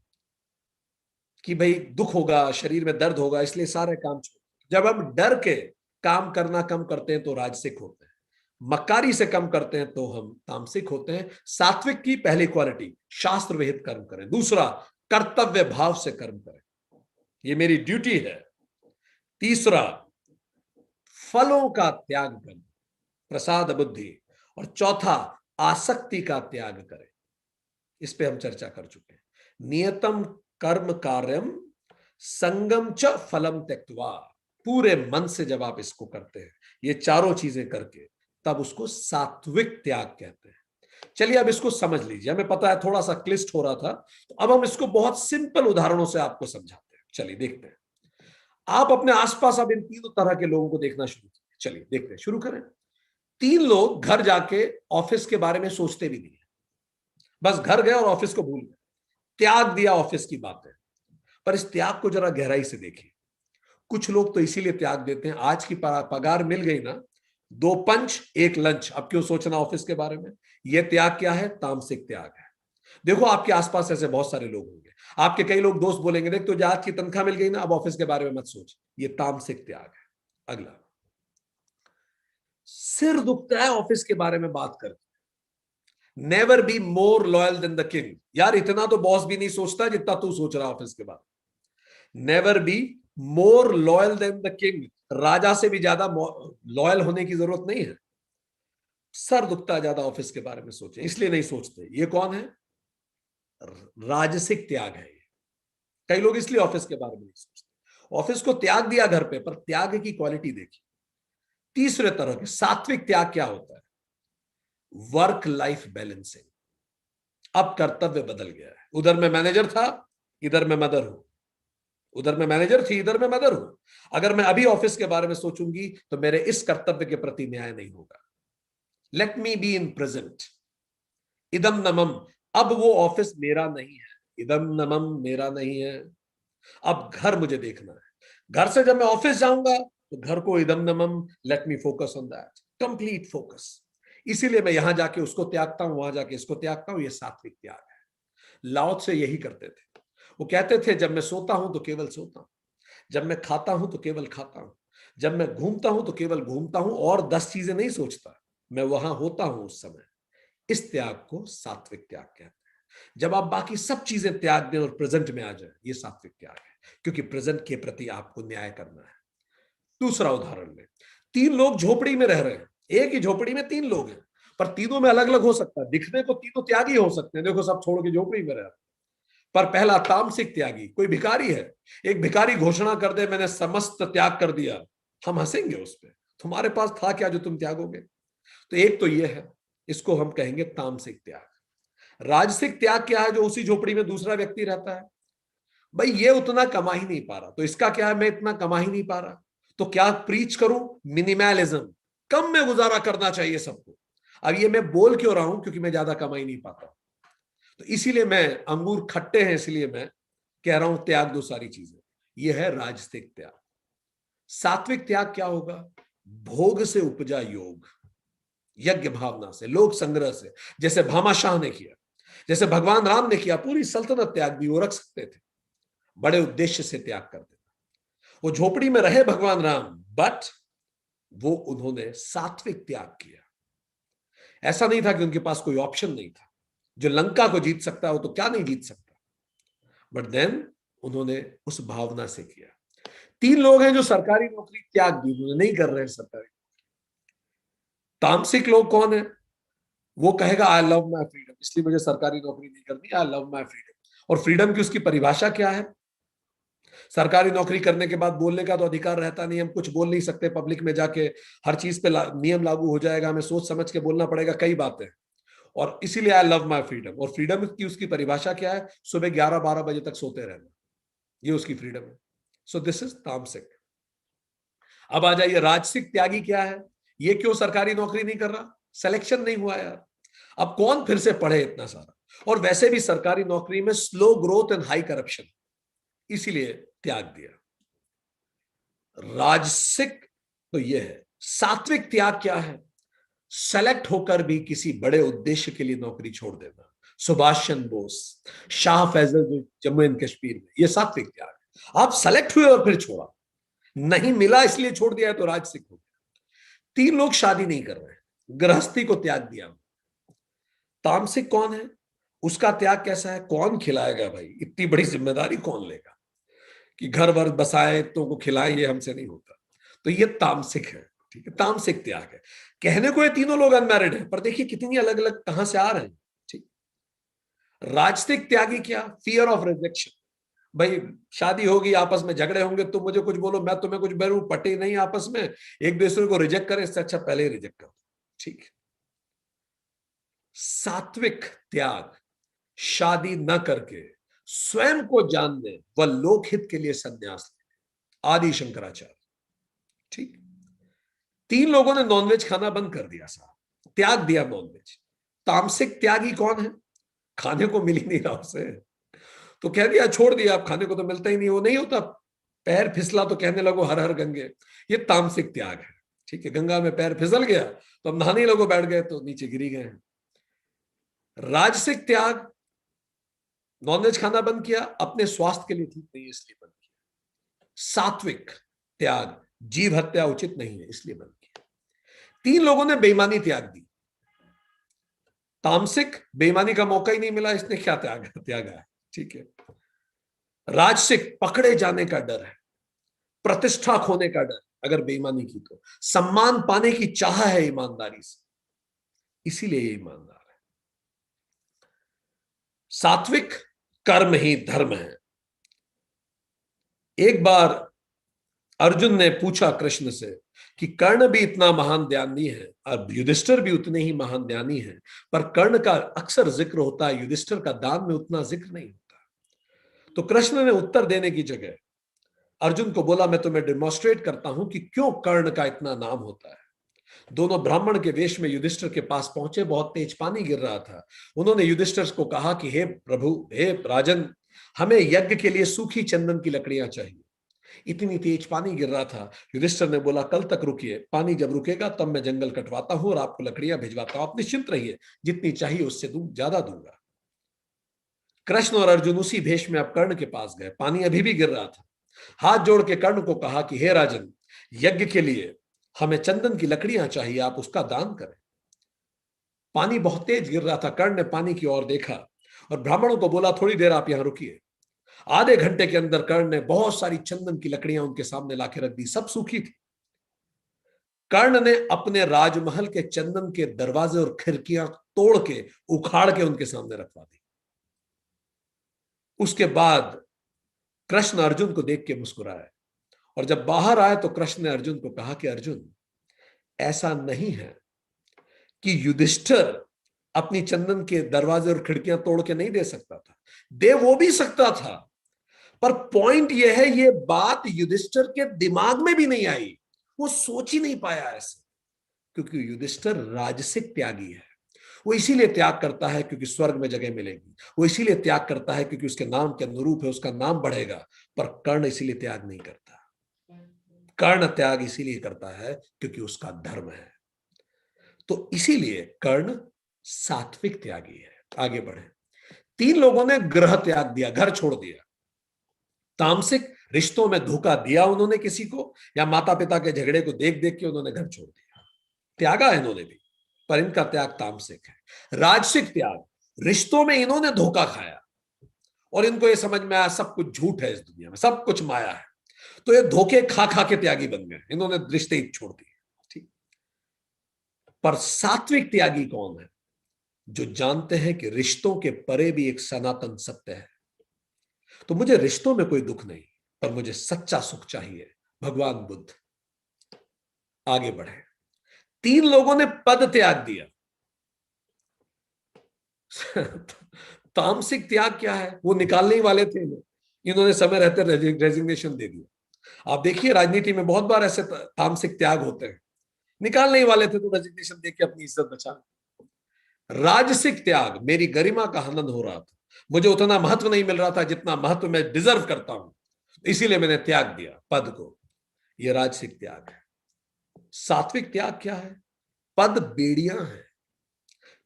कि भाई दुख होगा, शरीर में दर्द होगा, इसलिए सारे काम छोड़। जब हम डर के काम करना कम करते हैं तो राजसिक होते हैं, मक्कारी से कम करते हैं तो हम तामसिक होते हैं। सात्विक की पहली क्वालिटी, शास्त्र विहित कर्म करें। दूसरा, कर्तव्य भाव से कर्म करें, ये मेरी ड्यूटी है। तीसरा, फलों का त्याग करें, प्रसाद बुद्धि। और चौथा, आसक्ति का त्याग करें। इस पे हम चर्चा कर चुके हैं। नियतम कर्म कार्यम संगम च फलम त्यक्त्वा, पूरे मन से जब आप इसको करते हैं, ये चारों चीजें करके, तब उसको सात्विक त्याग कहते हैं। चलिए अब इसको समझ लीजिए। हमें पता है थोड़ा सा क्लिष्ट हो रहा था, तो अब हम इसको बहुत सिंपल उदाहरणों से आपको समझाते हैं। चलिए देखते हैं। आप अपने आसपास अब इन तीनों तरह के लोगों को देखना शुरू कीजिए। चलिए देखते हैं, शुरू करें। तीन लोग घर जाके ऑफिस के बारे में सोचते भी नहीं है, बस घर गए और ऑफिस को भूल गए, त्याग दिया ऑफिस की बातें। पर इस त्याग को जरा गहराई से देखिए। कुछ लोग तो इसीलिए त्याग देते हैं, आज की पगार मिल गई ना, 2 पंच 1 लंच, अब क्यों सोचना ऑफिस के बारे में? यह त्याग क्या है? तामसिक त्याग है। देखो आपके आसपास ऐसे बहुत सारे लोग होंगे, आपके कई लोग दोस्त बोलेंगे देख तुझे आज की तनख्वाह मिल गई ना, अब ऑफिस के बारे में मत सोच। ये तामसिक त्याग है। अगला, सिर दुखता है ऑफिस के बारे में बात करके। Never be more loyal than the king. यार इतना तो बॉस भी नहीं सोचता जितना तू सोच रहा ऑफिस के बारे में। Never be more loyal than the king. राजा से भी ज्यादा लॉयल होने की जरूरत नहीं है। सर दुखता ज्यादा ऑफिस के बारे में सोचे, इसलिए नहीं सोचते। ये कौन है? राजसिक त्याग है ये। कई लोग इसलिए ऑफिस के बारे में नहीं सोचते। ऑफिस को त्याग दिया घर पे, पर त्याग की क्वालिटी देखी। तीसरे तरह के सात्विक त्याग क्या होता है? Work life balancing. अब कर्तव्य बदल गया है। उधर मैं मैनेजर था, इधर मैं मदर हूं। उधर मैं मैनेजर थी, इधर मैं मदर हूं। अगर मैं अभी ऑफिस के बारे में सोचूंगी तो मेरे इस कर्तव्य के प्रति न्याय नहीं होगा। Let me be in present. इदम नमम। अब वो ऑफिस मेरा नहीं है, इदम नमम मेरा नहीं है। अब घर मुझे देखना है। घर से जब मैं ऑफिस जाऊंगा तो घर को इदम नमम, let me focus on that, complete focus. इसीलिए मैं यहां जाके उसको त्यागता हूं, वहां जाके इसको त्यागता हूं। ये सात्विक त्याग है। लाओ से यही करते थे। वो कहते थे जब मैं सोता हूं तो केवल सोता हूं, जब मैं खाता हूं तो केवल खाता हूं, जब मैं घूमता हूं तो केवल घूमता हूं, और 10 चीजें नहीं सोचता। मैं वहां होता हूं उस समय। इस त्याग को सात्विक त्याग कहते हैं। जब आप बाकी सब चीजें त्याग दें और प्रेजेंट में आ जाए, ये सात्विक त्याग है, क्योंकि प्रेजेंट के प्रति आपको न्याय करना है। दूसरा उदाहरण में, 3 लोग झोपड़ी में रह रहे हैं। एक ही झोपड़ी में 3 लोग हैं, पर तीनों में अलग अलग हो सकता है। दिखने को तीनों त्यागी हो सकते हैं, देखो सब छोड़ के झोपड़ी में रह रहे हैं। पर पहला तामसिक त्यागी कोई भिखारी है। एक भिखारी घोषणा कर दे मैंने समस्त त्याग कर दिया, हम हंसेंगे उस पर। तुम्हारे पास था क्या जो तुम त्यागोगे? तो एक तो ये है, इसको हम कहेंगे तामसिक त्याग। राजसिक त्याग क्या है? जो उसी झोपड़ी में दूसरा व्यक्ति रहता है। भाई ये उतना कमा ही नहीं पा रहा, तो इसका क्या है? मैं इतना कमा ही नहीं पा रहा, तो क्या प्रीच करूं? मिनिमलिज्म। कम में गुजारा करना चाहिए सबको। अब ये मैं बोल क्यों रहा हूं? क्योंकि मैं ज्यादा कमा ही नहीं पाता। तो इसीलिए मैं, अंगूर खट्टे हैं इसलिए मैं कह रहा हूं त्याग दो सारी चीजें। यह है राजसिक त्याग। सात्विक त्याग क्या होगा? भोग से उपजा योग, यज्ञ भावना से, लोक संग्रह से, जैसे भामाशाह ने किया, जैसे भगवान राम ने किया। पूरी सल्तनत त्याग दी, वो रख सकते थे। बड़े उद्देश्य से त्याग करते थे। वो झोपड़ी में रहे भगवान राम, बट वो उन्होंने सात्विक त्याग किया। ऐसा नहीं था कि उनके पास कोई ऑप्शन नहीं था। जो लंका को जीत सकता है वो तो क्या नहीं जीत सकता। बट देन उन्होंने उस भावना से किया। 3 लोग हैं जो सरकारी नौकरी त्याग दी, उन्होंने नहीं कर रहे हैं सरकारी। तामसिक लोग कौन है? वो कहेगा आई लव माई फ्रीडम, इसलिए मुझे सरकारी नौकरी नहीं करनी, आई लव माई फ्रीडम। और फ्रीडम की उसकी परिभाषा क्या है? सरकारी नौकरी करने के बाद बोलने का तो अधिकार रहता नहीं, हम कुछ बोल नहीं सकते पब्लिक में जाके। हर चीज पे नियम लागू हो जाएगा, हमें सोच समझ के बोलना पड़ेगा कई बातें। और इसीलिए आई लव माई फ्रीडम। और फ्रीडम की उसकी परिभाषा क्या है? सुबह 11-12 बजे तक सोते रहना, ये उसकी फ्रीडम है। सो दिस इज तामसिक। अब आ जाइए राजसिक त्यागी क्या है? ये क्यों सरकारी नौकरी नहीं कर रहा? सिलेक्शन नहीं हुआ यार। अब कौन फिर से पढ़े इतना सारा? और वैसे भी सरकारी नौकरी में slow growth and high corruption, इसीलिए त्याग दिया। राजसिक तो यह है। सात्विक त्याग क्या है? सेलेक्ट होकर भी किसी बड़े उद्देश्य के लिए नौकरी छोड़ देना। सुभाष चंद्र बोस, शाह फैजल जो जम्मू एंड कश्मीर में, यह सात्विक त्याग है। आप सेलेक्ट हुए और फिर छोड़ा, नहीं मिला इसलिए छोड़ दिया है, तो राजसिक हो गया। 3 लोग शादी नहीं कर रहे हैं, गृहस्थी को त्याग दिया। तामसिक कौन है? उसका त्याग कैसा है? कौन खिलाएगा भाई? इतनी बड़ी जिम्मेदारी कौन लेगा कि घर वर बसाए तो को खिलाए? ये हमसे नहीं होता। तो ये तामसिक है। ठीक है, तामसिक त्याग है। कहने को ये तीनों लोग अनमैरिड हैं, पर देखिए कितनी अलग अलग कहां से आ रहे हैं। ठीक। राजसिक त्यागी क्या? Fear of rejection. भाई शादी होगी, आपस में झगड़े होंगे, तुम मुझे कुछ बोलो, मैं तुम्हें कुछ बोलूं, पटे नहीं आपस में, एक दूसरे को रिजेक्ट करें, इससे अच्छा पहले ही रिजेक्ट कर दो। ठीक। सात्विक त्याग, शादी न करके स्वयं को जानने व लोकहित के लिए संन्यास लेने, आदि शंकराचार्य। ठीक। 3 लोगों ने नॉनवेज खाना बंद कर दिया, साहब त्याग दिया नॉनवेज। तामसिक त्यागी कौन है? खाने को मिल ही नहीं रहा उसे, तो कह दिया छोड़ दिया, अब खाने को तो मिलता ही नहीं। वो नहीं होता, पैर फिसला तो कहने लगो हर हर गंगे। ये तामसिक त्याग है। ठीक है, गंगा में पैर फिसल गया तो हम नहाने लोगों बैठ गए तो नीचे गिरी गए। राजसिक त्याग, नॉनवेज खाना बंद किया, अपने स्वास्थ्य के लिए ठीक नहीं है इसलिए बंद किया। सात्विक त्याग, जीव हत्या उचित नहीं है इसलिए बंद किया। 3 लोगों ने बेईमानी त्याग दी। तामसिक, बेईमानी का मौका ही नहीं मिला, इसने क्या त्यागा है, ठीक है। राजसिक, पकड़े जाने का डर है, प्रतिष्ठा खोने का डर, अगर बेईमानी की तो सम्मान पाने की चाह है ईमानदारी से, इसीलिए ये ईमानदार है। सात्विक, कर्म ही धर्म है। एक बार अर्जुन ने पूछा कृष्ण से कि कर्ण भी इतना महान ज्ञानी है और युधिष्ठिर भी उतने ही महान ज्ञानी है, पर कर्ण का अक्सर जिक्र होता है, युधिष्ठिर का दान में उतना जिक्र नहीं होता। तो कृष्ण ने उत्तर देने की जगह अर्जुन को बोला, मैं तुम्हें डेमोन्स्ट्रेट करता हूं कि क्यों कर्ण का इतना नाम होता है। दोनों ब्राह्मण के वेश में युधिष्ठिर के पास पहुंचे, बहुत तेज पानी गिर रहा था। उन्होंने युधिष्ठिर को कहा कि हे प्रभु, हे राजन, हमें यज्ञ के लिए सूखी चंदन की लकड़ियां चाहिए। इतनी तेज पानी गिर रहा था। युधिष्ठिर ने बोला, कल तक रुकिए, पानी जब रुकेगा तब मैं जंगल कटवाता हूं और आपको लकड़ियां भिजवाता हूं, आप निश्चिंत रहिए, जितनी चाहिए उससे ज्यादा दूंगा। कृष्ण और अर्जुन उसी भेष में अब कर्ण के पास गए। पानी अभी भी गिर रहा था। हाथ जोड़ के कर्ण को कहा कि हे राजन, यज्ञ के लिए हमें चंदन की लकड़ियां चाहिए, आप उसका दान करें। पानी बहुत तेज गिर रहा था। कर्ण ने पानी की ओर देखा और ब्राह्मणों को बोला, थोड़ी देर आप यहां रुकिए। आधे घंटे के अंदर कर्ण ने बहुत सारी चंदन की लकड़ियां उनके सामने लाके रख दी, सब सूखी थी। कर्ण ने अपने राजमहल के चंदन के दरवाजे और खिड़कियां तोड़ के, उखाड़ के उनके सामने रखवा दी। उसके बाद कृष्ण अर्जुन को देख के मुस्कुराए और जब बाहर आए तो कृष्ण ने अर्जुन को कहा कि अर्जुन, ऐसा नहीं है कि युधिष्ठिर अपनी चंदन के दरवाजे और खिड़कियां तोड़ के नहीं दे सकता था, दे वो भी सकता था, पर पॉइंट यह है, ये बात युधिष्ठिर के दिमाग में भी नहीं आई, वो सोच ही नहीं पाया ऐसे, क्योंकि युधिष्ठिर राजसिक त्यागी है। वो इसीलिए त्याग करता है क्योंकि स्वर्ग में जगह मिलेगी, वो इसीलिए त्याग करता है क्योंकि उसके नाम के अनुरूप है, उसका नाम बढ़ेगा। पर कर्ण इसीलिए त्याग नहीं करता। कर्ण त्याग इसीलिए करता है क्योंकि उसका धर्म है। तो इसीलिए कर्ण सात्विक त्यागी है। आगे बढ़े। 3 लोगों ने गृह त्याग दिया, घर छोड़ दिया। तामसिक, रिश्तों में धोखा दिया उन्होंने किसी को, या माता पिता के झगड़े को देख देख के उन्होंने घर छोड़ दिया, त्यागा है इन्होंने भी, पर इनका त्याग तामसिक है। राजसिक त्याग, रिश्तों में इन्होंने धोखा खाया और इनको ये समझ में आया सब कुछ झूठ है, इस दुनिया में सब कुछ माया है, तो ये धोखे खा खा के त्यागी बन गए, इन्होंने रिश्ते ही छोड़ दिए। ठीक। पर सात्विक त्यागी कौन है? जो जानते हैं कि रिश्तों के परे भी एक सनातन सत्य है। तो मुझे रिश्तों में कोई दुख नहीं, पर मुझे सच्चा सुख चाहिए। भगवान बुद्ध। आगे बढ़े। 3 लोगों ने पद त्याग दिया। तामसिक त्याग क्या है? वो निकालने ही वाले थे, इन्होंने समय रहते रेजिग्नेशन दे दिया। आप देखिए राजनीति में बहुत बार ऐसे तामसिक त्याग होते हैं, निकालने ही वाले थे तो रेजिग्नेशन देके अपनी इज्जत बचा। राजसिक त्याग, मेरी गरिमा का हनन हो रहा था, मुझे उतना महत्व नहीं मिल रहा था जितना महत्व मैं डिजर्व करता हूं, इसीलिए मैंने त्याग दिया पद को। यह राजसिक त्याग है। सात्विक त्याग क्या है? पद बेड़ियां हैं,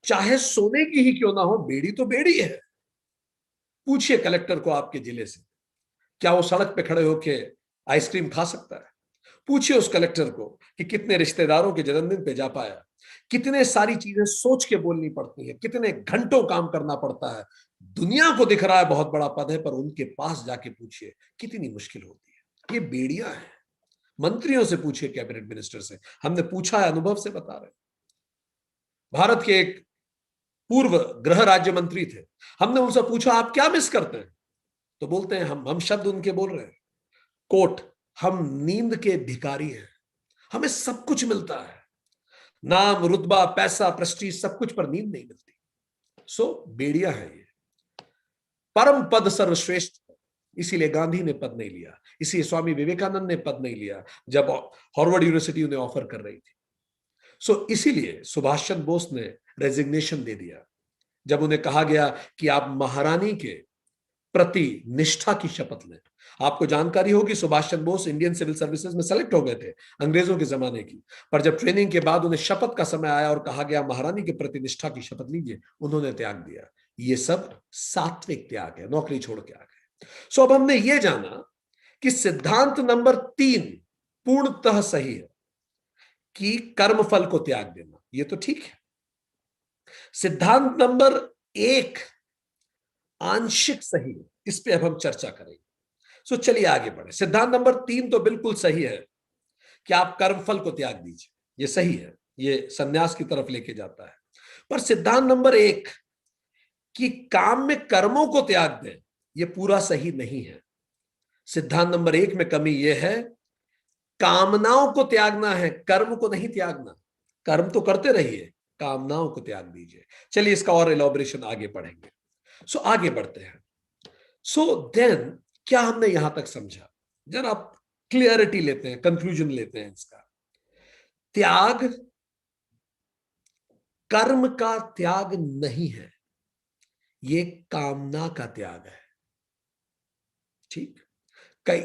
चाहे सोने की ही क्यों ना हो, बेड़ी तो बेड़ी है। पूछिए कलेक्टर को आपके जिले से, क्या वो सड़क पे खड़े होके आइसक्रीम खा सकता है? पूछिए उस कलेक्टर को कि कितने रिश्तेदारों के जन्मदिन पे जा पाया, कितने सारी चीजें सोच के बोलनी पड़ती है, कितने घंटों काम करना पड़ता है। दुनिया को दिख रहा है बहुत बड़ा पद है, पर उनके पास जाके पूछिए कितनी मुश्किल होती है। ये बेड़ियां हैं। मंत्रियों से पूछिए, कैबिनेट मिनिस्टर से, हमने पूछा है, अनुभव से बता रहे। भारत के एक पूर्व गृह राज्य मंत्री थे, हमने उनसे पूछा आप क्या मिस करते हैं, तो बोलते हैं हम शब्द उनके बोल रहे हैं, कोट, हम नींद के भिखारी हैं, हमें सब कुछ मिलता है, नाम, रुतबा, पैसा, प्रेस्टीज, सब कुछ, पर नींद नहीं मिलती। सो बेड़िया है ये। परम पद सर्वश्रेष्ठ, इसीलिए गांधी ने पद नहीं लिया, इसीलिए स्वामी विवेकानंद ने पद नहीं लिया जब हार्वर्ड यूनिवर्सिटी उन्हें ऑफर कर रही थी। सो इसीलिए सुभाष चंद्र बोस ने रेजिग्नेशन दे दिया जब उन्हें कहा गया कि आप महारानी के प्रति निष्ठा की शपथ लें, आपको जानकारी होगी Subhash Chandra Bose Indian civil services में सेलेक्ट हो गए थे अंग्रेजों के जमाने की, पर जब ट्रेनिंग के बाद उन्हें शपथ का समय आया और कहा गया महारानी के प्रति निष्ठा की शपथ लीजिए, उन्होंने त्याग दिया। ये सब सात्विक त्याग है, नौकरी छोड़ के आ गए। सो अब हमने ये जाना कि सिद्धांत नंबर 3 पूर्णतः सही है कि कर्मफल को त्याग देना, ये तो ठीक है। सिद्धांत नंबर 1 आंशिक सही है, इस पे अब हम चर्चा करेंगे। सो चलिए आगे बढ़े। सिद्धांत नंबर 3 तो बिल्कुल सही है कि आप कर्मफल को त्याग दीजिए, ये सही है, ये सन्यास की तरफ लेके जाता है। पर सिद्धांत नंबर 1 कि काम में कर्मों को त्याग दें, ये पूरा सही नहीं है। सिद्धांत नंबर 1 में कमी यह है, कामनाओं को त्यागना है, कर्म को नहीं त्यागना। कर्म तो करते रहिए, कामनाओं को त्याग दीजिए। चलिए इसका और एलॉबरेशन आगे पढ़ेंगे। सो आगे बढ़ते हैं। सो देन क्या हमने यहां तक समझा, जरा आप क्लियरिटी लेते हैं, कंक्लूजन लेते हैं इसका। त्याग कर्म का त्याग नहीं है, ये कामना का त्याग है। ठीक, कई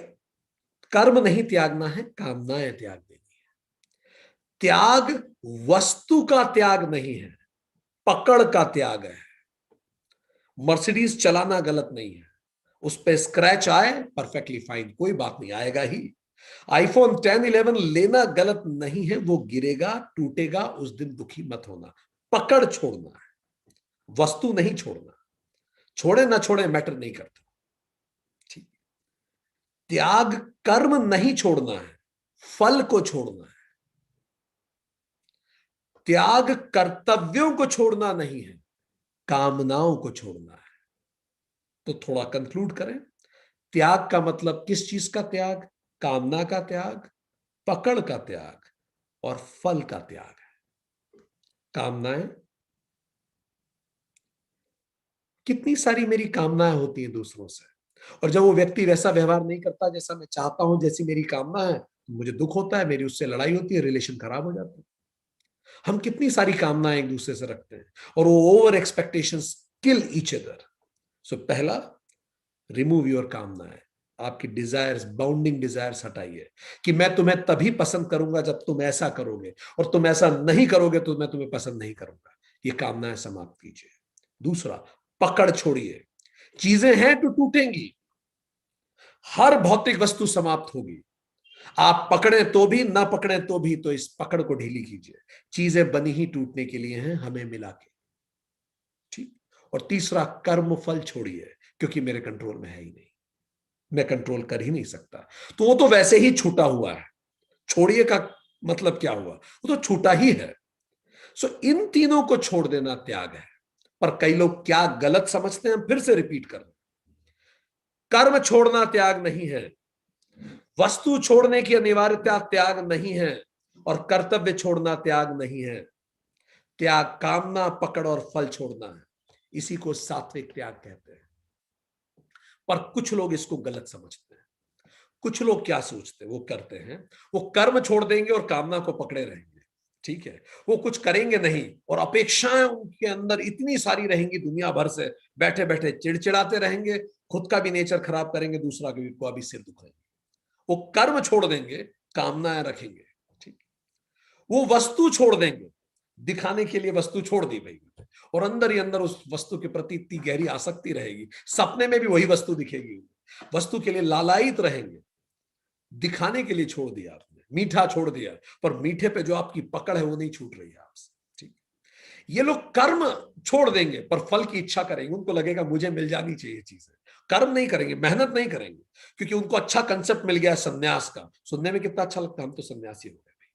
कर्म नहीं त्यागना है, कामनाएं त्याग देनी है। त्याग वस्तु का त्याग नहीं है, पकड़ का त्याग है। मर्सिडीज चलाना गलत नहीं है, उस पे स्क्रैच आए परफेक्टली फाइन, कोई बात नहीं, आएगा ही। आईफोन 10 11 लेना गलत नहीं है, वो गिरेगा टूटेगा, उस दिन दुखी मत होना। पकड़ छोड़ना है, वस्तु नहीं छोड़ना। छोड़े ना छोड़े मैटर नहीं करता। ठीक, त्याग कर्म नहीं छोड़ना है, फल को छोड़ना है। त्याग कर्तव्यों को छोड़ना नहीं है, कामनाओं को छोड़ना है। तो थोड़ा कंक्लूड करें, त्याग का मतलब किस चीज का त्याग? कामना का त्याग, पकड़ का त्याग और फल का त्याग है। कामनाएं, कितनी सारी मेरी कामनाएं होती हैं दूसरों से, और जब वो व्यक्ति वैसा व्यवहार नहीं करता जैसा मैं चाहता हूं, जैसी मेरी कामना है, तो मुझे दुख होता है, मेरी उससे लड़ाई होती है, रिलेशन खराब हो जाता है। हम कितनी सारी कामनाएं एक दूसरे से रखते हैं, और वो ओवर एक्सपेक्टेशंस किल ईच अदर। सो पहला, रिमूव योर कामनाएं, आपकी डिजायर्स, बाउंडिंग डिजायर्स हटाइए कि मैं तुम्हें तभी पसंद करूंगा जब तुम ऐसा करोगे, और तुम ऐसा नहीं करोगे तो मैं तुम्हें पसंद नहीं करूंगा। ये कामनाएं समाप्त कीजिए। दूसरा, पकड़ छोड़िए। चीजें हैं तो टूटेंगी, हर भौतिक वस्तु समाप्त होगी। आप पकड़े तो भी, ना पकड़े तो भी, तो इस पकड़ को ढीली कीजिए। चीजें बनी ही टूटने के लिए हैं, हमें मिला के। ठीक। और तीसरा, कर्म फल छोड़िए, क्योंकि मेरे कंट्रोल में है ही नहीं, मैं कंट्रोल कर ही नहीं सकता। तो वो तो वैसे ही छूटा हुआ है, छोड़िए का मतलब क्या हुआ, वो तो छूटा ही है। सो इन तीनों को छोड़ देना त्याग है। पर कई लोग क्या गलत समझते हैं, फिर से रिपीट कर रहे हैं। कर्म छोड़ना त्याग नहीं है, वस्तु छोड़ने की अनिवार्यता त्याग नहीं है, और कर्तव्य छोड़ना त्याग नहीं है। त्याग कामना, पकड़ और फल छोड़ना है। इसी को सात्विक त्याग कहते हैं। पर कुछ लोग इसको गलत समझते हैं। कुछ लोग क्या सोचते हैं, वो करते हैं, वो कर्म छोड़ देंगे और कामना को पकड़े रहेंगे। ठीक है, वो कुछ करेंगे नहीं, और अपेक्षाएं उनके अंदर इतनी सारी रहेंगी दुनिया भर से, बैठे बैठे चिड़चिड़ाते रहेंगे, खुद का भी नेचर खराब करेंगे, दूसरा को भी सिर दुखाएंगे। वो कर्म छोड़ देंगे, कामनाएं रखेंगे। ठीक, वो वस्तु छोड़ देंगे, दिखाने के लिए वस्तु छोड़ दी भाई, और अंदर ही अंदर उस वस्तु के प्रति इतनी गहरी आसक्ति रहेगी, सपने में भी वही वस्तु दिखेगी, वस्तु के लिए लालायित रहेंगे। दिखाने के लिए छोड़ दिया आपने, मीठा छोड़ दिया, पर मीठे पे जो आपकी पकड़ है वो नहीं छूट रही है आपसे। ठीक, ये लोग कर्म छोड़ देंगे पर फल की इच्छा करेंगे, उनको लगेगा मुझे मिल जानी चाहिए चीजें। कर्म नहीं करेंगे, मेहनत नहीं करेंगे, क्योंकि उनको अच्छा कंसेप्ट मिल गया है सन्यास का। सुनने में कितना अच्छा लगता है, हम तो सन्यासी हो गए भाई,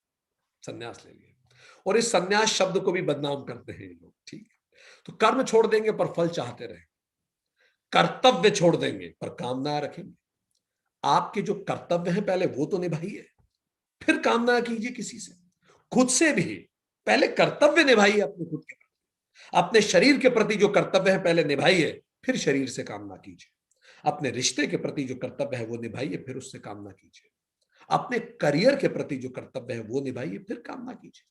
सन्यास ले लिया, और इस सन्यास शब्द को भी बदनाम करते हैं ये लोग। ठीक, तो कर्म छोड़ देंगे पर फल चाहते रहे, कर्तव्य छोड़ देंगे पर कामना रखेंगे। आपके जो कर्तव्य हैं पहले वो तो निभाइए, फिर कामना कीजिए किसी से, खुद से भी। पहले कर्तव्य निभाइए अपने खुद के, अपने शरीर के प्रति जो कर्तव्य है पहले निभाइए, फिर शरीर से कामना कीजिए। अपने रिश्ते के प्रति जो कर्तव्य है वो निभाइए, फिर उससे कामना कीजिए। अपने करियर के प्रति जो कर्तव्य है वो निभाइए, फिर कामना कीजिए।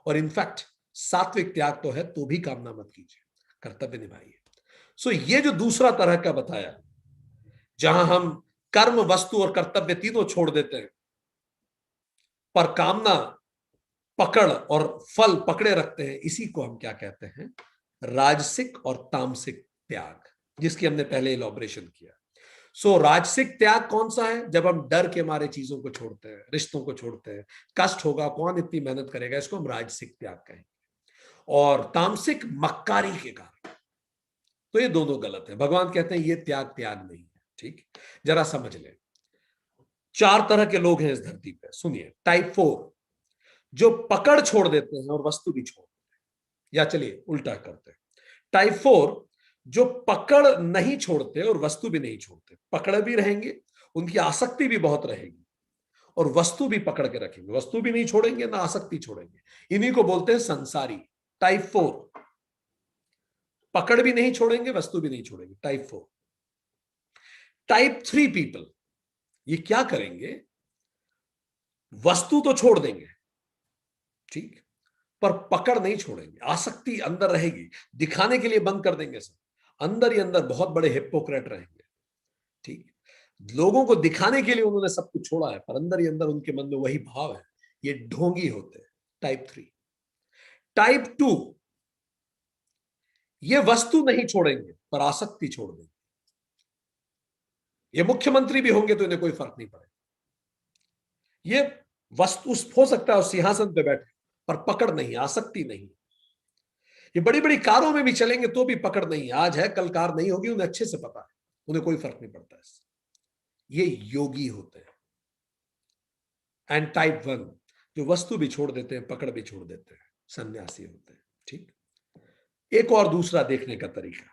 और इनफैक्ट सात्विक त्याग तो है, तो भी कामना मत कीजिए, कर्तव्य निभाइए। सो ये जो दूसरा तरह का बताया, जहां हम कर्म, वस्तु और कर्तव्य तीनों छोड़ देते हैं, पर कामना, पकड़ और फल पकड़े रखते हैं, इसी को हम क्या कहते हैं? राजसिक और तामसिक त्याग, जिसकी हमने पहले इलॉबरेशन किया। सो राजसिक त्याग कौन सा है? जब हम डर के मारे चीजों को छोड़ते हैं, रिश्तों को छोड़ते हैं, कष्ट होगा, कौन इतनी मेहनत करेगा, इसको हम राजसिक त्याग कहेंगे। और तामसिक मक्कारी के कारण। तो ये दोनों गलत है। भगवान कहते हैं ये त्याग त्याग नहीं है। ठीक, जरा समझ ले। 4 तरह के लोग हैं इस धरती पे, सुनिए। टाइप 4, जो पकड़ छोड़ देते हैं और वस्तु भी छोड़ देते हैं, या चलिए उल्टा करते हैं। टाइप 4, जो पकड़ नहीं छोड़ते और वस्तु भी नहीं छोड़ते, पकड़ भी रहेंगे, उनकी आसक्ति भी बहुत रहेगी, और वस्तु भी पकड़ के रखेंगे, वस्तु भी नहीं छोड़ेंगे ना आसक्ति छोड़ेंगे। इन्हीं को बोलते हैं संसारी। टाइप 4, पकड़ भी नहीं छोड़ेंगे, वस्तु भी नहीं छोड़ेंगे, टाइप 4। टाइप 3 पीपल, ये क्या करेंगे? वस्तु तो छोड़ देंगे, ठीक, पर पकड़ नहीं छोड़ेंगे, आसक्ति अंदर रहेगी, दिखाने के लिए बंद कर देंगे सब, अंदर ही अंदर बहुत बड़े हिपोक्रेट रहेंगे। ठीक, लोगों को दिखाने के लिए उन्होंने सब कुछ छोड़ा है, पर अंदर ही अंदर उनके मन में वही भाव है। ये ढोंगी होते हैं, टाइप 3। टाइप 2, ये वस्तु नहीं छोड़ेंगे पर आसक्ति छोड़ देंगे। ये मुख्यमंत्री भी होंगे तो इन्हें कोई फर्क नहीं पड़ेगा। ये वस्तु हो सकता है उस सिंहासन पे बैठे, पर पकड़ नहीं, आसक्ति नहीं। ये बड़ी बड़ी कारों में भी चलेंगे तो भी पकड़ नहीं, आज है कल कार नहीं होगी, उन्हें अच्छे से पता है, उन्हें कोई फर्क नहीं पड़ता इससे। ये योगी होते हैं। एंड टाइप 1, जो वस्तु भी छोड़ देते हैं, पकड़ भी छोड़ देते हैं, सन्यासी होते हैं। ठीक, एक और दूसरा देखने का तरीका,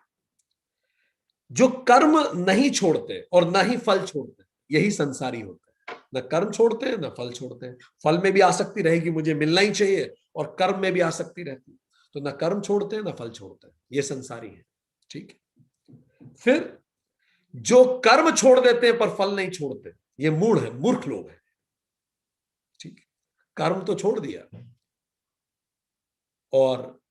जो कर्म नहीं छोड़ते और ना ही फल छोड़ते, यही संसारी होते हैं। न कर्म छोड़ते हैं, न फल छोड़ते हैं। फल में भी आसक्ति रहेगी, मुझे मिलना ही चाहिए, और कर्म में भी आसक्ति रहती है, तो न कर्म छोड़ते हैं न फल छोड़ते हैं, ये संसारी है। ठीक, फिर जो कर्म छोड़ देते हैं पर फल नहीं छोड़ते, ये मूढ़ है, मूर्ख लोग हैं। ठीक, कर्म तो छोड़ दिया, और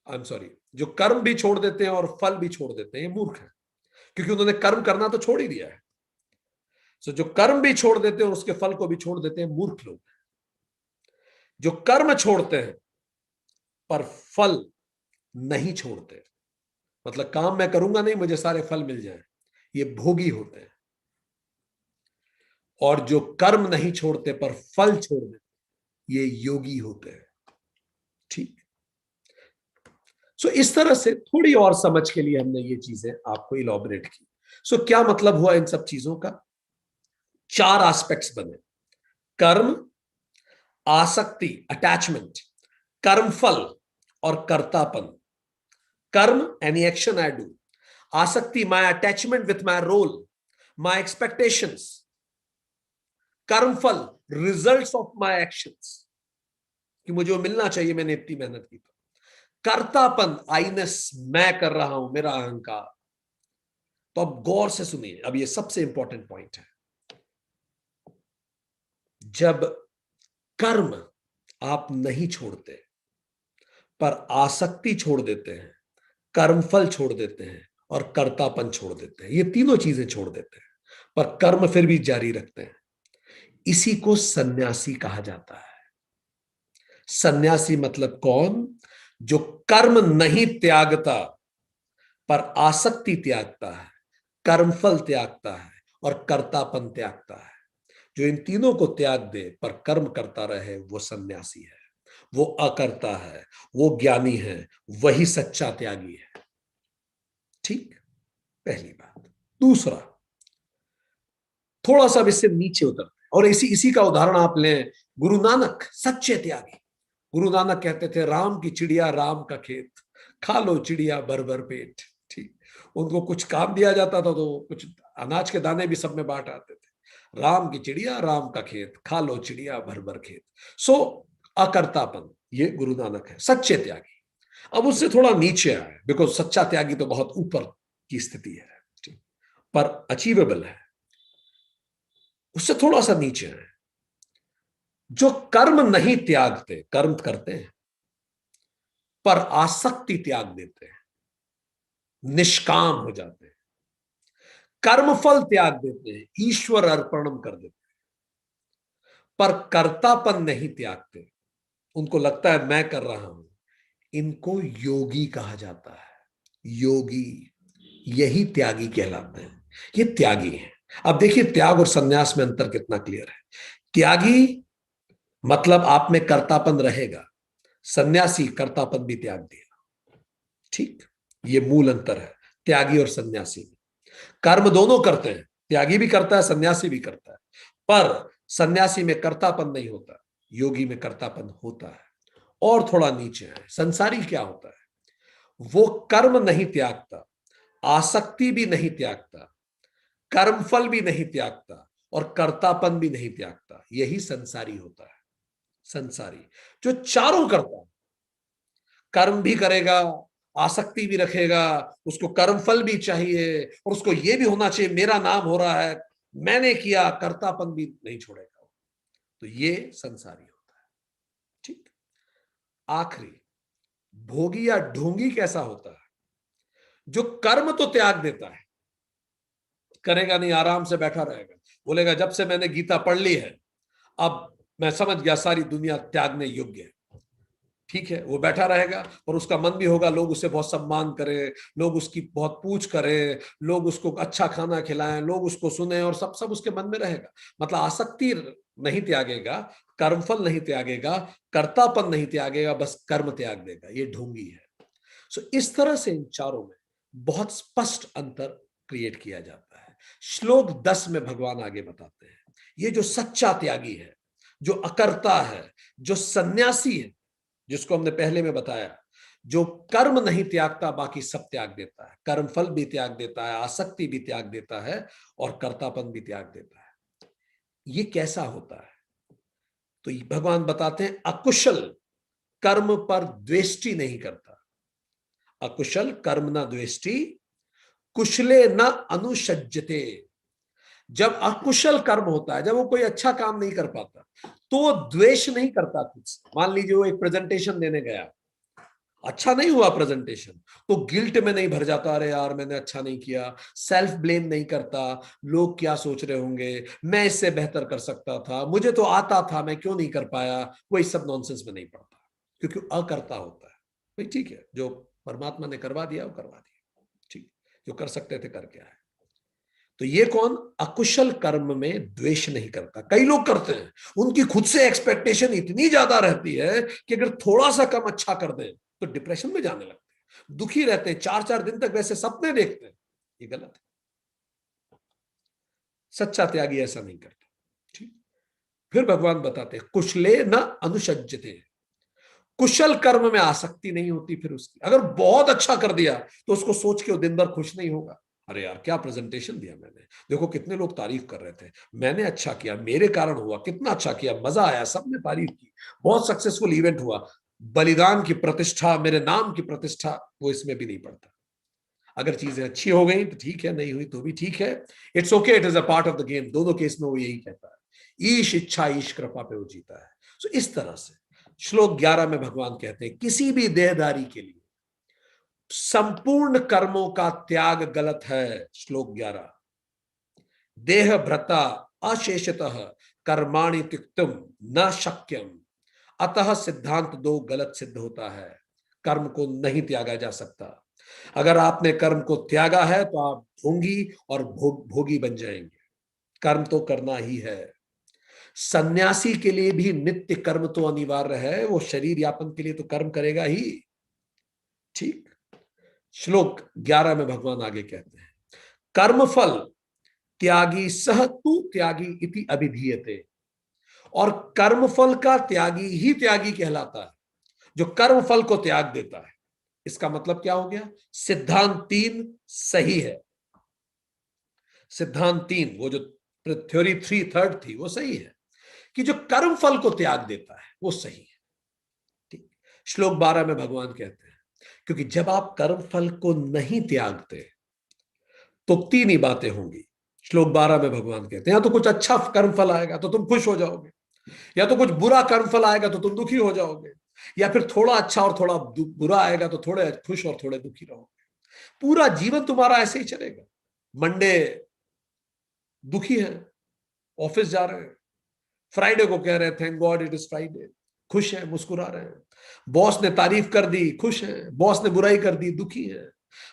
आई एम सॉरी, जो कर्म भी छोड़ देते हैं और फल भी छोड़ देते हैं, ये मूर्ख है, क्योंकि उन्होंने कर्म करना तो छोड़ ही दिया है। सो जो कर्म भी छोड़ देते हैं और उसके फल को भी छोड़ देते हैं, मूर्ख लोग। जो कर्म छोड़ते हैं पर फल नहीं छोड़ते, मतलब काम मैं करूंगा नहीं, मुझे सारे फल मिल जाए, ये भोगी होते हैं। और जो कर्म नहीं छोड़ते पर फल छोड़ देते, ये योगी होते हैं। ठीक, सो इस तरह से थोड़ी और समझ के लिए हमने ये चीजें आपको इलॉबरेट की। सो क्या मतलब हुआ इन सब चीजों का? 4 एस्पेक्ट्स बने: कर्म, आसक्ति, अटैचमेंट, कर्मफल और कर्तापन। कर्म, एनी एक्शन आई डू; आसक्ति, my attachment with my role, my expectations; कर्मफल, रिजल्ट्स ऑफ माई एक्शंस, कि मुझे वो मिलना चाहिए, मैंने इतनी मेहनत की। तो कर्तापन, आईनेस, मैं कर रहा हूं, मेरा अहंकार। तो अब गौर से सुनिए, अब ये सबसे इंपॉर्टेंट पॉइंट है। जब कर्म आप नहीं छोड़ते पर आसक्ति छोड़ देते हैं, कर्मफल छोड़ देते हैं और कर्तापन छोड़ देते हैं, ये तीनों चीजें छोड़ देते हैं, पर कर्म फिर भी जारी रखते हैं, इसी को सन्यासी कहा जाता है। सन्यासी मतलब कौन? जो कर्म नहीं त्यागता पर आसक्ति त्यागता है, कर्मफल त्यागता है और कर्तापन त्यागता है। जो इन तीनों को त्याग दे पर कर्म करता रहे, वो सन्यासी है, वो अकर्ता है, वो ज्ञानी है, वही सच्चा त्यागी है। ठीक, पहली बात। दूसरा, थोड़ा सा इससे नीचे उतरते हैं, और इसी का उदाहरण आप लें, गुरु नानक, सच्चे त्यागी। गुरु नानक कहते थे, राम की चिड़िया राम का खेत, खा लो चिड़िया भर भर पेट। ठीक, उनको कुछ काम दिया जाता था तो कुछ अनाज के दाने भी सब में बांट आते थे। राम की चिड़िया राम का खेत, खा लो चिड़िया भर भर खेत। सो अकर्तापन, ये गुरु नानक है, सच्चे त्यागी। अब उससे थोड़ा नीचे आए, बिकॉज सच्चा त्यागी तो बहुत ऊपर की स्थिति है, ठीक, पर अचीवेबल है। उससे थोड़ा सा नीचे आए, जो कर्म नहीं त्यागते, कर्म करते हैं पर आसक्ति त्याग देते हैं, निष्काम हो जाते हैं। कर्मफल त्याग देते हैं, ईश्वर अर्पणम कर देते हैं, पर कर्तापन नहीं त्यागते। उनको लगता है मैं कर रहा हूं। इनको योगी कहा जाता है। योगी, यही त्यागी कहलाते हैं। ये त्यागी हैं। अब देखिए त्याग और संन्यास में अंतर कितना क्लियर है। त्यागी मतलब आप में कर्तापन रहेगा, सन्यासी कर्तापन भी त्याग दिया। ठीक, ये मूल अंतर है त्यागी और सन्यासी में। कर्म दोनों करते हैं, त्यागी भी करता है, सन्यासी भी करता है, पर सन्यासी में कर्तापन नहीं होता, योगी में कर्तापन होता है। और थोड़ा नीचे है, संसारी क्या होता है? वो कर्म नहीं त्यागता, आसक्ति भी नहीं त्यागता, कर्मफल भी नहीं त्यागता और कर्तापन भी नहीं त्यागता। यही संसारी होता है। संसारी जो चारों करता है, कर्म भी करेगा, आसक्ति भी रखेगा, उसको कर्मफल भी चाहिए और उसको ये भी होना चाहिए मेरा नाम हो रहा है, मैंने किया, कर्तापन भी नहीं छोड़ेगा, तो ये संसारी होता है। ठीक। आखिरी, भोगी या ढोंगी कैसा होता है? जो कर्म तो त्याग देता है, करेगा नहीं, आराम से बैठा रहेगा, बोलेगा जब से मैंने गीता पढ़ ली है अब मैं समझ गया सारी दुनिया त्यागने योग्य है। ठीक है, वो बैठा रहेगा और उसका मन भी होगा लोग उसे बहुत सम्मान करें, लोग उसकी बहुत पूछ करें, लोग उसको अच्छा खाना खिलाएं, लोग उसको सुने, और सब सब उसके मन में रहेगा। मतलब आसक्ति नहीं त्यागेगा, कर्मफल नहीं त्यागेगा, कर्तापन नहीं त्यागेगा, बस कर्म त्याग देगा। ये ढोंगी है। सो इस तरह से इन चारों में बहुत स्पष्ट अंतर क्रिएट किया जाता है। श्लोक 10 में भगवान आगे बताते हैं ये जो सच्चा त्यागी है, जो अकर्ता है, जो सन्यासी है, जिसको हमने पहले में बताया, जो कर्म नहीं त्यागता, बाकी सब त्याग देता है, कर्मफल भी त्याग देता है, आसक्ति भी त्याग देता है और कर्तापन भी त्याग देता है। ये कैसा होता है? तो भगवान बताते हैं अकुशल कर्म पर द्वेष्टि नहीं करता। अकुशल कर्म न द्वेष्टि, कुशले न अनुसज्जते। जब अकुशल कर्म होता है, जब वो कोई अच्छा काम नहीं कर पाता, तो वो द्वेष नहीं करता खुद से। मान लीजिए वो एक प्रेजेंटेशन देने गया, अच्छा नहीं हुआ प्रेजेंटेशन, तो गिल्ट में नहीं भर जाता, अरे यार मैंने अच्छा नहीं किया, सेल्फ ब्लेम नहीं करता, लोग क्या सोच रहे होंगे, मैं इससे बेहतर कर सकता था, मुझे तो आता था, मैं क्यों नहीं कर पाया, वही सब नॉनसेंस में नहीं पड़ता, क्योंकि अकर्ता होता है। भाई ठीक है, जो परमात्मा ने करवा दिया वो करवा दिया, ठीक, जो कर सकते थे करके आए। तो ये कौन? अकुशल कर्म में द्वेष नहीं करता। कई लोग करते हैं, उनकी खुद से एक्सपेक्टेशन इतनी ज्यादा रहती है कि अगर थोड़ा सा कम अच्छा कर दें तो डिप्रेशन में जाने लगते हैं, दुखी रहते हैं, 4-4 दिन तक वैसे सपने देखते हैं। ये गलत है। सच्चा त्यागी ऐसा नहीं करता। ठीक। फिर भगवान बताते हैं कुशले न अनुसज्जते। कुशल कर्म में आसक्ति नहीं होती फिर उसकी। अगर बहुत अच्छा कर दिया तो उसको सोच के वो दिन भर खुश नहीं होगा, अरे यार क्या प्रेजेंटेशन दिया मैंने, देखो कितने लोग तारीफ कर रहे थे, मैंने अच्छा किया, मेरे कारण हुआ, कितना अच्छा किया, मजा आया, सबने तारीफ की, बहुत सक्सेसफुल इवेंट हुआ, बलिदान की प्रतिष्ठा, मेरे नाम की प्रतिष्ठा, वो इसमें भी नहीं पड़ता। अगर चीजें अच्छी हो गई तो ठीक है, नहीं हुई तो भी ठीक है, it's okay, it is a part of the game. दोनों केस में वो यही कहता है, ईश इच्छा ईश कृपा पे वो जीता है। सो इस तरह से श्लोक 11 में भगवान कहते हैं किसी भी देहधारी के लिए संपूर्ण कर्मों का त्याग गलत है। श्लोक 11, देह भ्रता अशेषतः कर्माणि त्यक्तुम न शक्यम, अतः सिद्धांत 2 गलत सिद्ध होता है। कर्म को नहीं त्यागा जा सकता। अगर आपने कर्म को त्यागा है तो आप ढोंगी और भोगी बन जाएंगे। कर्म तो करना ही है। सन्यासी के लिए भी नित्य कर्म तो अनिवार्य है, वो शरीर यापन के लिए तो कर्म करेगा ही। ठीक। श्लोक 11 में भगवान आगे कहते हैं कर्मफल त्यागी सह तू त्यागी इति अभिधीयते। और कर्मफल का त्यागी ही त्यागी कहलाता है, जो कर्मफल को त्याग देता है। इसका मतलब क्या हो गया? सिद्धांत 3 सही है। सिद्धांत 3, वो जो थ्योरी 3/3 थी, वो सही है कि जो कर्मफल को त्याग देता है वो सही है। ठीक। श्लोक 12 में भगवान कहते हैं क्योंकि जब आप कर्मफल को नहीं त्यागते तो 3 ही बातें होंगी। श्लोक 12 में भगवान कहते हैं या तो कुछ अच्छा कर्मफल आएगा तो तुम खुश हो जाओगे, या तो कुछ बुरा कर्मफल आएगा तो तुम दुखी हो जाओगे, या फिर थोड़ा अच्छा और थोड़ा बुरा आएगा तो थोड़े खुश और थोड़े दुखी रहोगे। पूरा जीवन तुम्हारा ऐसे ही चलेगा। मंडे दुखी हैं, ऑफिस जा रहे हैं, फ्राइडे को कह रहे हैं thank God it is Friday, खुश हैं, मुस्कुरा रहे हैं। बॉस ने तारीफ कर दी, खुश हैं। बॉस ने बुराई कर दी, दुखी हैं।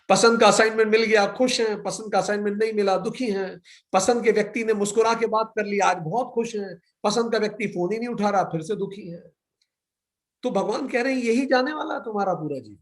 पसंद का असाइनमेंट मिल गया, खुश हैं। पसंद का असाइनमेंट नहीं मिला, दुखी हैं। पसंद के व्यक्ति ने मुस्कुरा के बात कर ली, आज बहुत खुश हैं। पसंद का व्यक्ति फोन ही नहीं उठा रहा, फिर से दुखी है। तो भगवान कह रहे हैं यही जाने वाला है तुम्हारा पूरा जीवन,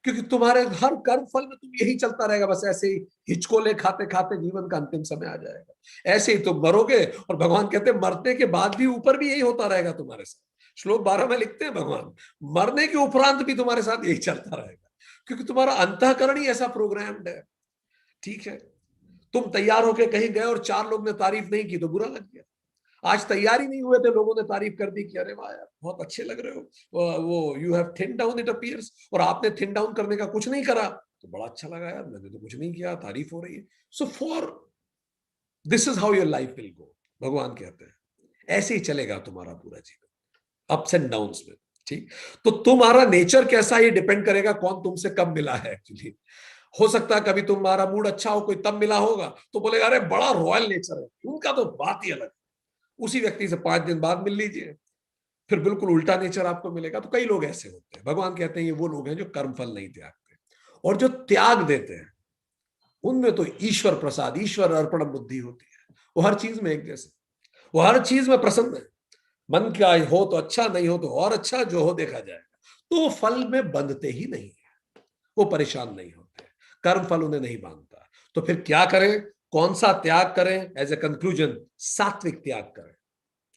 क्योंकि तुम्हारे हर कर्म फल में तुम यही चलता रहेगा, बस ऐसे ही हिचकोले खाते खाते जीवन का अंतिम समय आ जाएगा। ऐसे ही तुम मरोगे, और भगवान कहते हैं मरने के बाद भी ऊपर भी यही होता रहेगा तुम्हारे साथ। श्लोक 12 में लिखते हैं भगवान, मरने के उपरांत भी तुम्हारे साथ यही चलता रहेगा, क्योंकि तुम्हारा अंतःकरण ही ऐसा प्रोग्राम्ड है। ठीक है, तुम तैयार होकर कहीं गए और 4 लोग ने तारीफ नहीं की तो बुरा लग गया। आज तैयार ही नहीं हुए थे, लोगों ने तारीफ कर दी कि अरे वाह यार बहुत अच्छे लग रहे हो, वो you have thin down it appears, और आपने थिन डाउन करने का कुछ नहीं करा तो बड़ा अच्छा लगा यार, मैंने तो कुछ नहीं किया, तारीफ हो रही है। So for this is how your life will go. भगवान कहते हैं ऐसे ही चलेगा तुम्हारा पूरा जीवन, अप्स एंड डाउन्स में। ठीक, तो तुम्हारा नेचर कैसा ये डिपेंड करेगा कौन तुमसे कब मिला है। एक्चुअली हो सकता है कभी तुम्हारा मूड अच्छा हो, कोई तब मिला होगा तो बोलेगा अरे बड़ा रॉयल नेचर है, उनका तो बात ही अलग। उसी व्यक्ति से 5 दिन बाद मिल लीजिए, फिर बिल्कुल उल्टा नेचर आपको मिलेगा। तो कई लोग ऐसे होते हैं। भगवान कहते हैं ये वो लोग हैं जो कर्म फल नहीं त्यागते, और जो त्याग देते हैं उनमें तो ईश्वर प्रसाद, ईश्वर अर्पण बुद्धि होती है। वो हर चीज में एक जैसे, वो हर चीज में प्रसन्न है। मन क्या हो तो अच्छा, नहीं हो तो और अच्छा, जो हो देखा जाएगा। तो वो फल में बंधते ही नहीं है, वो परेशान नहीं होते, कर्म फल उन्हें नहीं बांधता। तो फिर क्या करें, कौन सा त्याग करें? एज ए कंक्लूजन, सात्विक त्याग करें।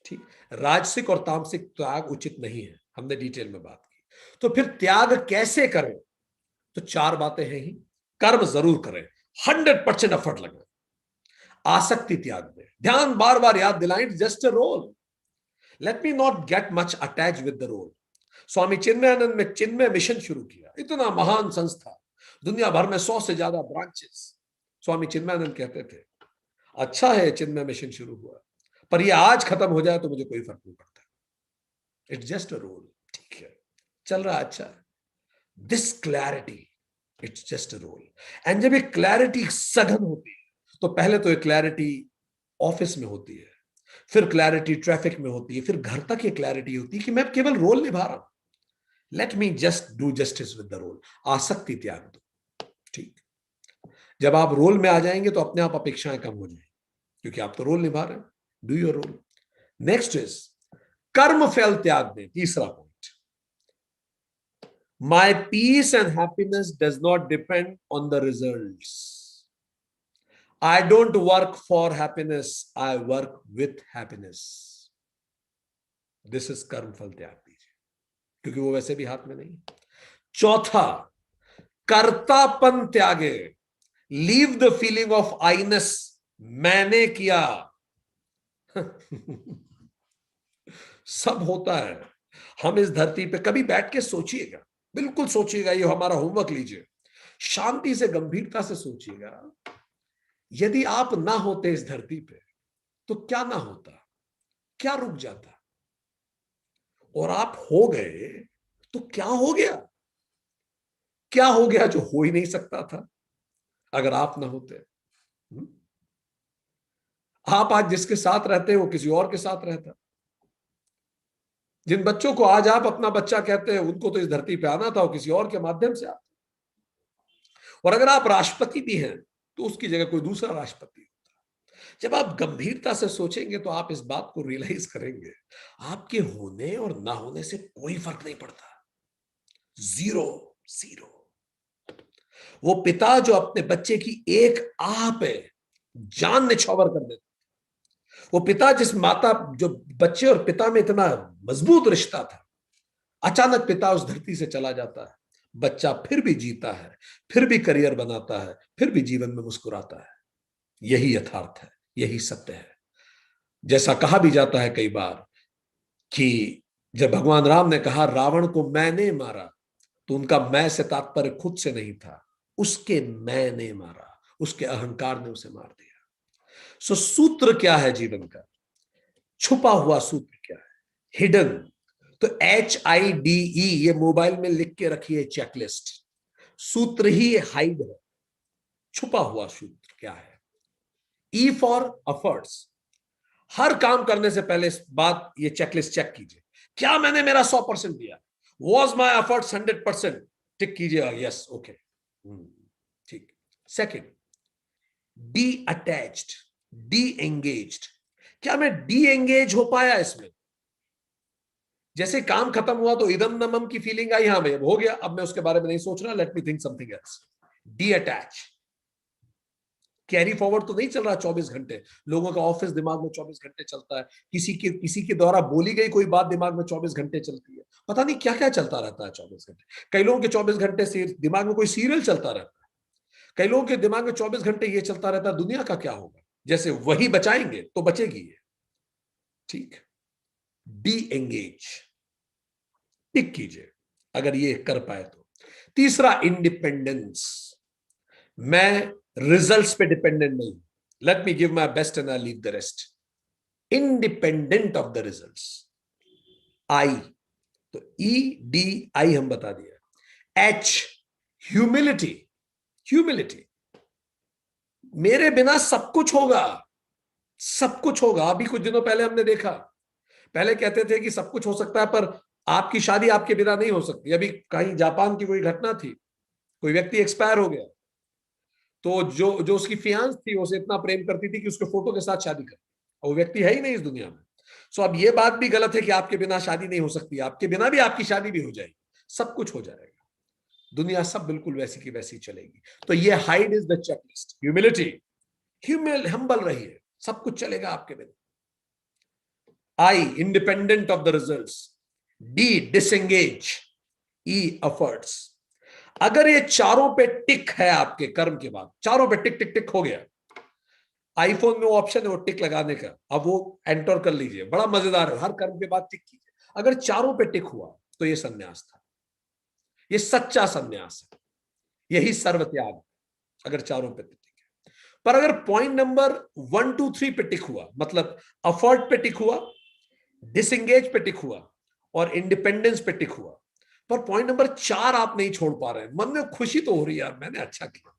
ठीक, राजसिक और तामसिक त्याग उचित नहीं है, हमने डिटेल में बात की। तो फिर त्याग कैसे करें? तो 4 बातें हैं ही। कर्म जरूर करें, 100% एफर्ट लगाएं। आसक्ति त्याग दें, ध्यान बार बार याद दिलाएं, just a role, let me not get much attach with the role. Swami Chinmayananda ने चिन्मय मिशन शुरू किया, इतना महान संस्था, दुनिया भर में 100 से ज्यादा ब्रांचेस। स्वामी चिन्मयानंद कहते थे अच्छा है चिन्मय मिशन शुरू हुआ, पर ये आज खत्म हो जाए तो मुझे कोई फर्क नहीं पड़ता, इट्स जस्ट अ रोल। ठीक है, चल रहा अच्छा है। This clarity, it's just a role. And जब ये क्लैरिटी सघन होती है, तो पहले तो ये क्लैरिटी ऑफिस में होती है, फिर क्लैरिटी ट्रैफिक में होती है, फिर घर तक ये क्लैरिटी होती है कि मैं केवल रोल निभा रहा हूं। Let me just do justice with the role, आसक्ति त्याग दो। ठीक, जब आप रोल में आ जाएंगे तो अपने आप अपेक्षाएं कम हो जाएंगी, क्योंकि आप तो रोल निभा रहे हैं। Do your role. Next is कर्म फल त्याग दें, तीसरा point. My peace and happiness does not depend on the results. I don't work for happiness, I work with happiness. This is कर्म फल त्याग दीजिए, क्योंकि वो वैसे भी हाथ में नहीं। चौथा, कर्तापन त्यागे, लीव द फीलिंग ऑफ आईनेस, मैंने किया। सब होता है। हम इस धरती पे कभी बैठ के सोचिएगा, बिल्कुल सोचिएगा, ये हमारा होमवर्क लीजिए, शांति से गंभीरता से सोचिएगा, यदि आप ना होते इस धरती पे तो क्या ना होता, क्या रुक जाता, और आप हो गए तो क्या हो गया, क्या हो गया जो हो ही नहीं सकता था अगर आप ना होते। आप आज जिसके साथ रहते हैं वो किसी और के साथ रहता। जिन बच्चों को आज आप अपना बच्चा कहते हैं, उनको तो इस धरती पे आना था, वो किसी और के माध्यम से आता। और अगर आप राष्ट्रपति भी हैं तो उसकी जगह कोई दूसरा राष्ट्रपति होता। जब आप गंभीरता से सोचेंगे तो आप इस बात को रियलाइज करेंगे, आपके होने और ना होने से कोई फर्क नहीं पड़ता। Zero, zero. वो पिता जो अपने बच्चे की एक आह पे जान निछावर कर देता, वो पिता जिस माता, जो बच्चे और पिता में इतना मजबूत रिश्ता था, अचानक पिता उस धरती से चला जाता है, बच्चा फिर भी जीता है, फिर भी करियर बनाता है, फिर भी जीवन में मुस्कुराता है। यही यथार्थ है, यही सत्य है। जैसा कहा भी जाता है कई बार कि जब भगवान राम ने कहा रावण को मैंने मारा, तो उनका मैं से तात्पर्य खुद से नहीं था, उसके मैंने मारा, उसके अहंकार ने उसे मार दिया। सो सूत्र क्या है जीवन का? छुपा हुआ सूत्र क्या है? हिडन। तो HIDE, ये मोबाइल में लिख के रखिए, चेकलिस्ट। सूत्र ही हाइड है। छुपा हुआ सूत्र क्या है? E for efforts. हर काम करने से पहले इस बात ये चेकलिस्ट चेक कीजिए, क्या मैंने मेरा 100% दिया, वॉज माई एफर्ट्स 100%, टिक कीजिएगा यस ओके ठीक। Second, D attached, D engaged, क्या मैं डी एंगेज हो पाया इसमें? जैसे काम खत्म हुआ तो इदम नमम की फीलिंग आई, हाँ भाई अब हो गया, अब मैं उसके बारे में नहीं सोच रहा, let me think something else. D attach, carry forward तो नहीं चल रहा 24 घंटे। लोगों का ऑफिस दिमाग में 24 घंटे चलता है, किसी के द्वारा बोली गई कोई बात दिमाग में 24 घंटे चलती है, पता नहीं क्या क्या चलता रहता है 24 घंटे। कई लोगों के 24 घंटे से दिमाग में कोई सीरियल चलता रहता है, कई लोगों के दिमाग में 24 घंटे ये चलता रहता है दुनिया का क्या होगा, जैसे वही बचाएंगे तो बचेगी ये। ठीक, डी एंगेज, टिक कीजिए अगर ये कर पाए तो। तीसरा, इंडिपेंडेंस, मैं रिजल्ट्स पे डिपेंडेंट नहीं, let me give my best and I leave the rest. Independent of the results. I, तो ई डी आई हम बता दिया। एच, ह्यूमिलिटी, ह्यूमिलिटी, मेरे बिना सब कुछ होगा, सब कुछ होगा। अभी कुछ दिनों पहले हमने देखा, पहले कहते थे कि सब कुछ हो सकता है पर आपकी शादी आपके बिना नहीं हो सकती। अभी कहीं जापान की कोई घटना थी, कोई व्यक्ति एक्सपायर हो गया, तो जो जो उसकी फियांस थी उसे इतना प्रेम करती थी कि उसके फोटो के साथ शादी कर, और वो व्यक्ति है ही नहीं इस दुनिया में। सो अब ये बात भी गलत है कि आपके बिना शादी नहीं हो सकती, आपके बिना भी आपकी शादी भी हो जाएगी, सब कुछ हो जाएगा, दुनिया सब बिल्कुल वैसी की वैसी चलेगी। तो ये HIDE is the checklist, humility, humble रहिए, सब कुछ चलेगा आपके बिना। I, independent of the results. D, disengage. E, efforts. अगर ये चारों पे टिक है आपके कर्म के बाद, चारों पे टिक टिक टिक हो गया, आईफोन में वो ऑप्शन है वो टिक लगाने का, अब वो एंटर कर लीजिए, बड़ा मजेदार है, हर कर्म के बाद टिक कीजिए। अगर चारों पे टिक हुआ तो ये सन्यास था, ये सच्चा सन्यास है, यही सर्व त्याग, अगर चारों पे टिक है। पर अगर पॉइंट नंबर 1 2 3 पे टिक हुआ, मतलब अफर्ट पे टिक हुआ, डिसएंगेज पे टिक हुआ और इंडिपेंडेंस पे टिक हुआ, पर पॉइंट नंबर 4 आप नहीं छोड़ पा रहे हैं, मन में खुशी तो हो रही है यार मैंने अच्छा किया,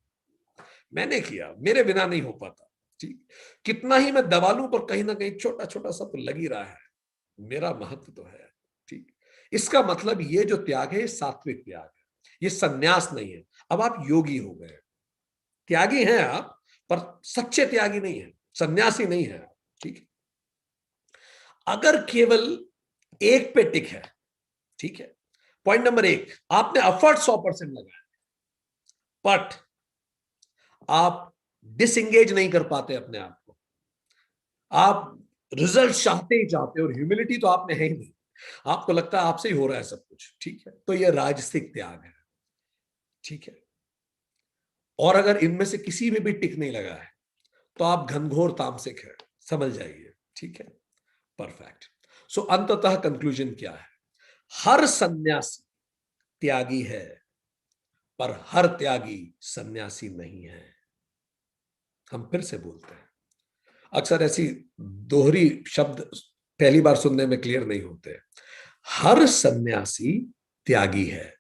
मैंने किया, मेरे बिना नहीं हो पाता, ठीक, कितना ही मैं दबा लूं पर कहीं ना कहीं छोटा छोटा सा तो लग ही रहा है, मेरा महत्व तो है, ठीक। इसका मतलब ये जो त्याग है ये सात्विक त्याग है, ये सन्यास नहीं है। अब आप योगी हो गए, त्यागी हैं आप पर सच्चे त्यागी नहीं है, सन्यासी नहीं है आप, ठीक। अगर केवल एक पे टिक है, ठीक है, पॉइंट नंबर 1, आपने एफर्ट 100% लगाया बट आप डिसएंगेज नहीं कर पाते अपने आप को, आप रिजल्ट चाहते ही चाहते हो, और ह्यूमिलिटी तो आपने है ही नहीं, आपको लगता है आपसे ही हो रहा है सब कुछ, ठीक है, तो यह राजसिक त्याग है, ठीक है। और अगर इनमें से किसी में भी टिक नहीं लगा है तो आप घनघोर तामसिक है, समझ जाइए, ठीक है, परफेक्ट। सो अंततः कंक्लूजन क्या है? हर सन्यासी त्यागी है पर हर त्यागी सन्यासी नहीं है। हम फिर से बोलते हैं, अक्सर ऐसी दोहरी शब्द पहली बार सुनने में क्लियर नहीं होते। हर सन्यासी त्यागी है,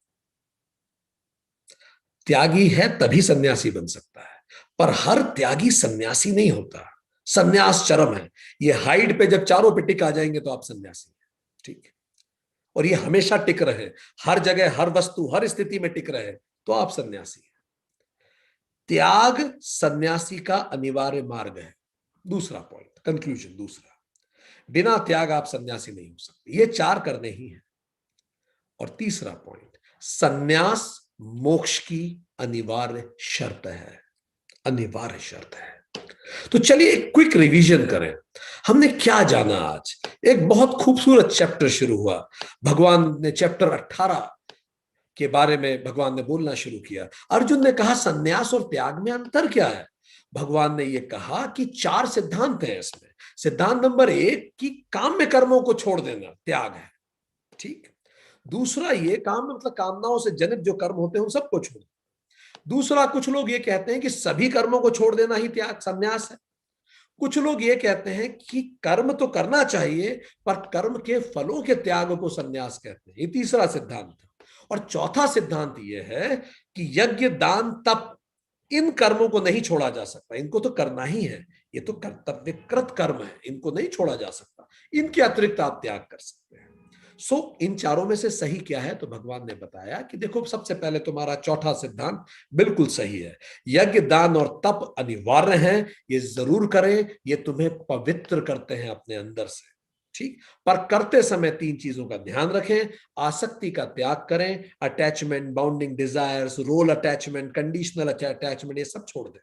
त्यागी है तभी सन्यासी बन सकता है, पर हर त्यागी सन्यासी नहीं होता। सन्यास चरम है, ये हाइट पे जब चारों पे टिक आ जाएंगे तो आप सन्यासी हैं, ठीक, और ये हमेशा टिक रहे, हर जगह हर वस्तु हर स्थिति में टिक रहे तो आप सन्यासी हैं। त्याग सन्यासी का अनिवार्य मार्ग है। दूसरा पॉइंट, कंक्लूजन दूसरा, बिना त्याग आप सन्यासी नहीं हो सकते, ये 4 करने ही है। और तीसरा पॉइंट, सन्यास मोक्ष की अनिवार्य शर्त है, अनिवार्य शर्त है। तो चलिए एक क्विक रिवीजन करें, हमने क्या जाना आज। एक बहुत खूबसूरत चैप्टर शुरू हुआ, भगवान ने चैप्टर 18 के बारे में भगवान ने बोलना शुरू किया। अर्जुन ने कहा सन्यास और त्याग में अंतर क्या है? भगवान ने यह कहा कि 4 सिद्धांत हैं इसमें। सिद्धांत नंबर 1 कि काम में कर्मों को छोड़ देना त्याग है, ठीक। दूसरा, ये काम में मतलब कामनाओं से जनित जो कर्म होते हैं उन सबको छोड़। दूसरा, कुछ लोग ये कहते हैं कि सभी कर्मों को छोड़ देना ही त्याग सन्यास है। कुछ लोग ये कहते हैं कि कर्म तो करना चाहिए पर कर्म के फलों के त्याग को सन्यास कहते हैं, ये तीसरा सिद्धांत है। और चौथा सिद्धांत यह है कि यज्ञ दान तप इन कर्मों को नहीं छोड़ा जा सकता, इनको तो करना ही है, ये तो कर्तव्यकृत कर्म है, इनको नहीं छोड़ा जा सकता, इनके अतिरिक्त आप त्याग कर सकते हैं। इन चारों में से सही क्या है? तो भगवान ने बताया कि देखो, सबसे पहले तुम्हारा चौथा सिद्धांत बिल्कुल सही है, यज्ञ दान और तप अनिवार्य हैं, ये जरूर करें, ये तुम्हें पवित्र करते हैं अपने अंदर से, ठीक। पर करते समय तीन चीजों का ध्यान रखें, आसक्ति का त्याग करें, attachment, bounding desires, role attachment, conditional attachment, ये सब छोड़ दें,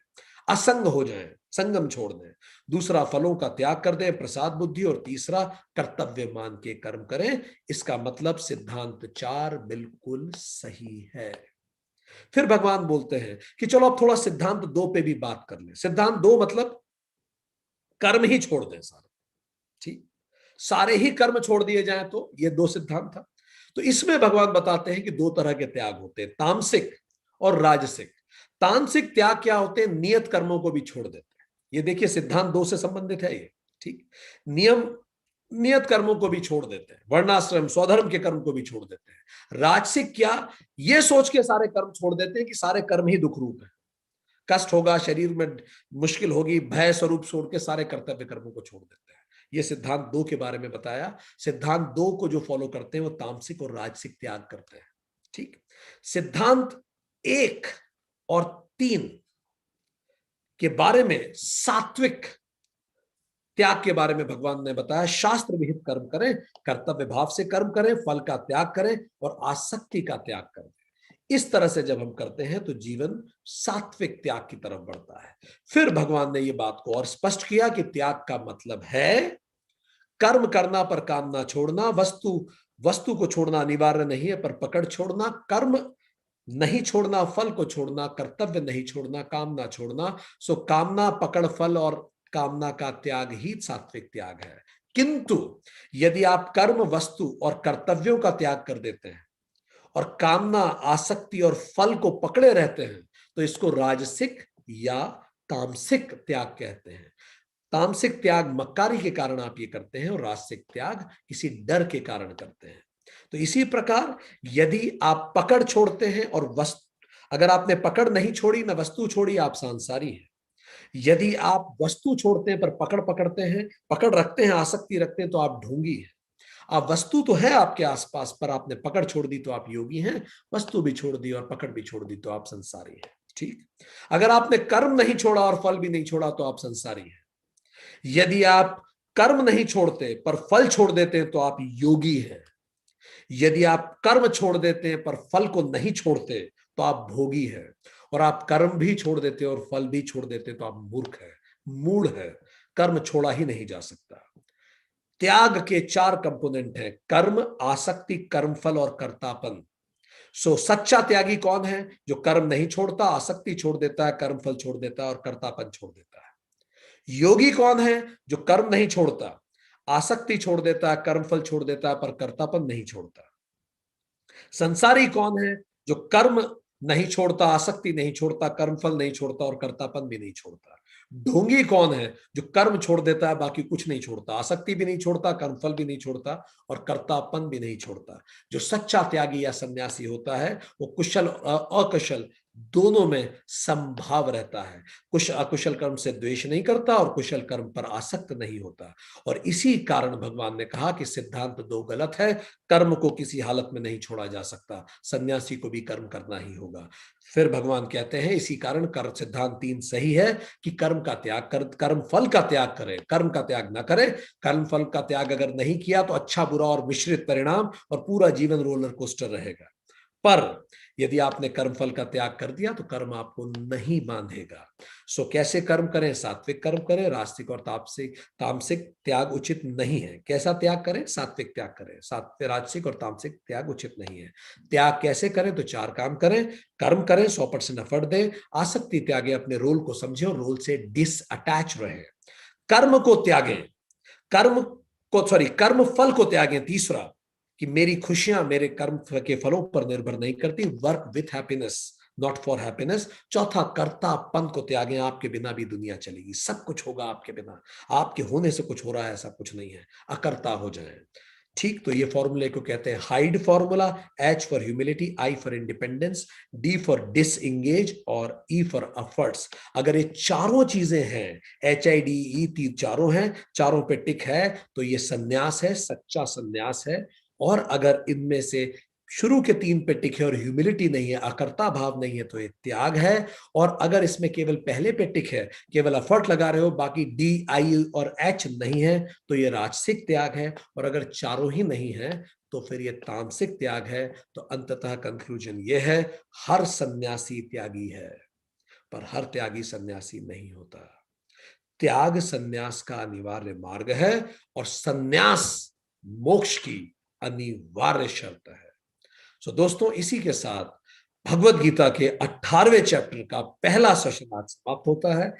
असंग हो जाएं, संगम छोड़ दें। दूसरा, फलों का त्याग कर दें, प्रसाद बुद्धि। और तीसरा, कर्तव्य मान के कर्म करें। इसका मतलब सिद्धांत 4 बिल्कुल सही है। फिर भगवान बोलते हैं कि चलो अब थोड़ा सिद्धांत 2 पे भी बात कर लें। सिद्धांत 2 मतलब कर्म ही छोड़ दें सारे, ठीक, सारे ही कर्म छोड़ दिए जाएं, तो ये 2 सिद्धांत था। तो इसमें भगवान बताते हैं कि 2 तरह के त्याग होते हैं, तामसिक और राजसिक। तामसिक त्याग क्या होते हैं? नियत कर्मों को भी छोड़ देते हैं। ये देखिए, सिद्धांत 2 से संबंधित है ये, ठीक। नियम नियत कर्मों को भी छोड़ देते हैं, वर्णाश्रम स्वधर्म के कर्म को भी छोड़ देते हैं। राजसिक क्या? ये सोच के सारे कर्म छोड़ देते हैं कि सारे कर्म ही दुख रूप है, कष्ट होगा, शरीर में मुश्किल होगी, भय स्वरूप छोड़ के सारे कर्तव्य कर्मों को छोड़ देते हैं। ये सिद्धांत 2 के बारे में बताया। सिद्धांत 2 को जो फॉलो करते हैं वो तामसिक और राजसिक त्याग करते हैं, ठीक। सिद्धांत 1 और 3 के बारे में, सात्विक त्याग के बारे में भगवान ने बताया, शास्त्र विहित कर्म करें, कर्तव्य भाव से कर्म करें, फल का त्याग करें और आसक्ति का त्याग करें। इस तरह से जब हम करते हैं तो जीवन सात्विक त्याग की तरफ बढ़ता है। फिर भगवान ने यह बात को और स्पष्ट किया कि त्याग का मतलब है कर्म करना पर काम ना छोड़ना, वस्तु को छोड़ना अनिवार्य नहीं है पर पकड़ छोड़ना, कर्म नहीं छोड़ना, फल को छोड़ना, कर्तव्य नहीं छोड़ना, काम ना छोड़ना। सो कामना, पकड़, फल और कामना का त्याग ही सात्विक त्याग है। किंतु यदि आप कर्म, वस्तु और कर्तव्यों का त्याग कर देते हैं और कामना, आसक्ति और फल को पकड़े रहते हैं तो इसको राजसिक या तामसिक त्याग कहते हैं। तामसिक त्याग मक्कारी के कारण आप ये करते हैं और राजसिक त्याग किसी डर के कारण करते हैं। तो इसी प्रकार यदि आप पकड़ छोड़ते हैं और अगर आपने पकड़ नहीं छोड़ी ना वस्तु छोड़ी, आप सांसारी हैं। यदि आप वस्तु छोड़ते हैं पर पकड़ पकड़ते हैं, पकड़ रखते हैं, आसक्ति रखते हैं, तो आप ढोंगी हैं। आप वस्तु तो है आपके आसपास पर आपने पकड़ छोड़ दी तो आप योगी हैं, वस्तु भी छोड़ दी और पकड़ भी छोड़ दी तो आप संसारी हैं, ठीक। अगर आपने कर्म नहीं छोड़ा और फल भी नहीं छोड़ा तो आप संसारी हैं। यदि आप कर्म नहीं छोड़ते पर फल छोड़ देते हैं तो आप योगी हैं। यदि आप कर्म छोड़ देते हैं पर फल को नहीं छोड़ते तो आप भोगी हैं। और आप कर्म भी छोड़ देते और फल भी छोड़ देते तो आप मूर्ख है, मूढ़ है। कर्म छोड़ा ही नहीं जा सकता। त्याग के 4 कंपोनेंट हैं, कर्म, आसक्ति, कर्मफल और कर्तापन। सच्चा त्यागी कौन है? जो कर्म नहीं छोड़ता, आसक्ति छोड़ देता है, कर्मफल छोड़ देता है और कर्तापन छोड़ देता है। योगी कौन है? जो कर्म नहीं छोड़ता, आसक्ति छोड़ देता है, कर्मफल छोड़ देता है पर कर्तापन नहीं छोड़ता। संसारी कौन है? जो कर्म नहीं छोड़ता, आसक्ति नहीं छोड़ता, कर्मफल नहीं छोड़ता और कर्तापन भी नहीं छोड़ता। ढोंगी कौन है? जो कर्म छोड़ देता है, बाकी कुछ नहीं छोड़ता, आसक्ति भी नहीं छोड़ता, कर्मफल भी नहीं छोड़ता और कर्तापन भी नहीं छोड़ता। जो सच्चा त्यागी या सन्यासी होता है वो कुशल और अकुशल दोनों में संभाव रहता है। अकुशल कर्म से द्वेष नहीं करता और कुशल कर्म पर आसक्त नहीं होता। और इसी कारण भगवान ने कहा कि सिद्धांत 2 गलत है, कर्म को किसी हालत में नहीं छोड़ा जा सकता, सन्यासी को भी कर्म करना ही होगा। फिर भगवान कहते हैं इसी कारण कर्म सिद्धांत 3 सही है कि कर्म का त्याग कर, कर्म फल का त्याग करें, कर्म का त्याग ना करें। कर्म फल का त्याग अगर नहीं किया तो अच्छा बुरा और मिश्रित परिणाम और पूरा जीवन रोलर कोस्टर रहेगा। पर यदि आपने कर्म फल का त्याग कर दिया तो कर्म आपको नहीं बांधेगा। कैसे कर्म करें? सात्विक कर्म करें, रास्तिक और तामसिक त्याग उचित नहीं है। कैसा त्याग करें? सात्विक त्याग करें। सात्विक, राजसिक और तामसिक त्याग उचित नहीं है। त्याग कैसे करें? तो 4 काम करें। कर्म करें, 100% एफर्ट दें, आसक्ति त्यागे, अपने रोल को समझें और रोल से डिसअटैच रहे। कर्म को त्यागें, कर्म फल को त्यागें। तीसरा, कि मेरी खुशियां मेरे कर्म के फलों पर निर्भर नहीं करती, work with happiness not for happiness. चौथा, कर्तापन को त्यागें, आपके बिना भी दुनिया चलेगी, सब कुछ होगा आपके बिना, आपके होने से कुछ हो रहा है ऐसा कुछ नहीं है, अकर्ता हो जाएं, ठीक, तो ये फॉर्मूले को कहते हैं hide formula. H for humility, I for independence, D for disengage और E फॉर एफर्ट्स। अगर ये चारों चीजें हैं, HIDE तीन चारों हैं, चारों पे टिक है, तो ये सन्यास है, सच्चा सन्यास है। और अगर इनमें से शुरू के तीन पे टिक है और ह्यूमिलिटी नहीं है, अकर्ता भाव नहीं है, तो ये त्याग है। और अगर इसमें केवल पहले पे टिक है, केवल एफर्ट लगा रहे हो, बाकी D, I और H नहीं है, तो ये राजसिक त्याग है। और अगर चारों ही नहीं है तो फिर ये तामसिक त्याग है। तो अंततः कंक्लूजन ये है, हर सन्यासी त्यागी है, पर हर त्यागी सन्यासी नहीं होता। त्याग सन्यास का अनिवार्य मार्ग है और सन्यास मोक्ष की अनिवार्य शर्त है। सो दोस्तों, इसी के साथ भगवत गीता के 18वें चैप्टर का पहला सेशन आज समाप्त होता है।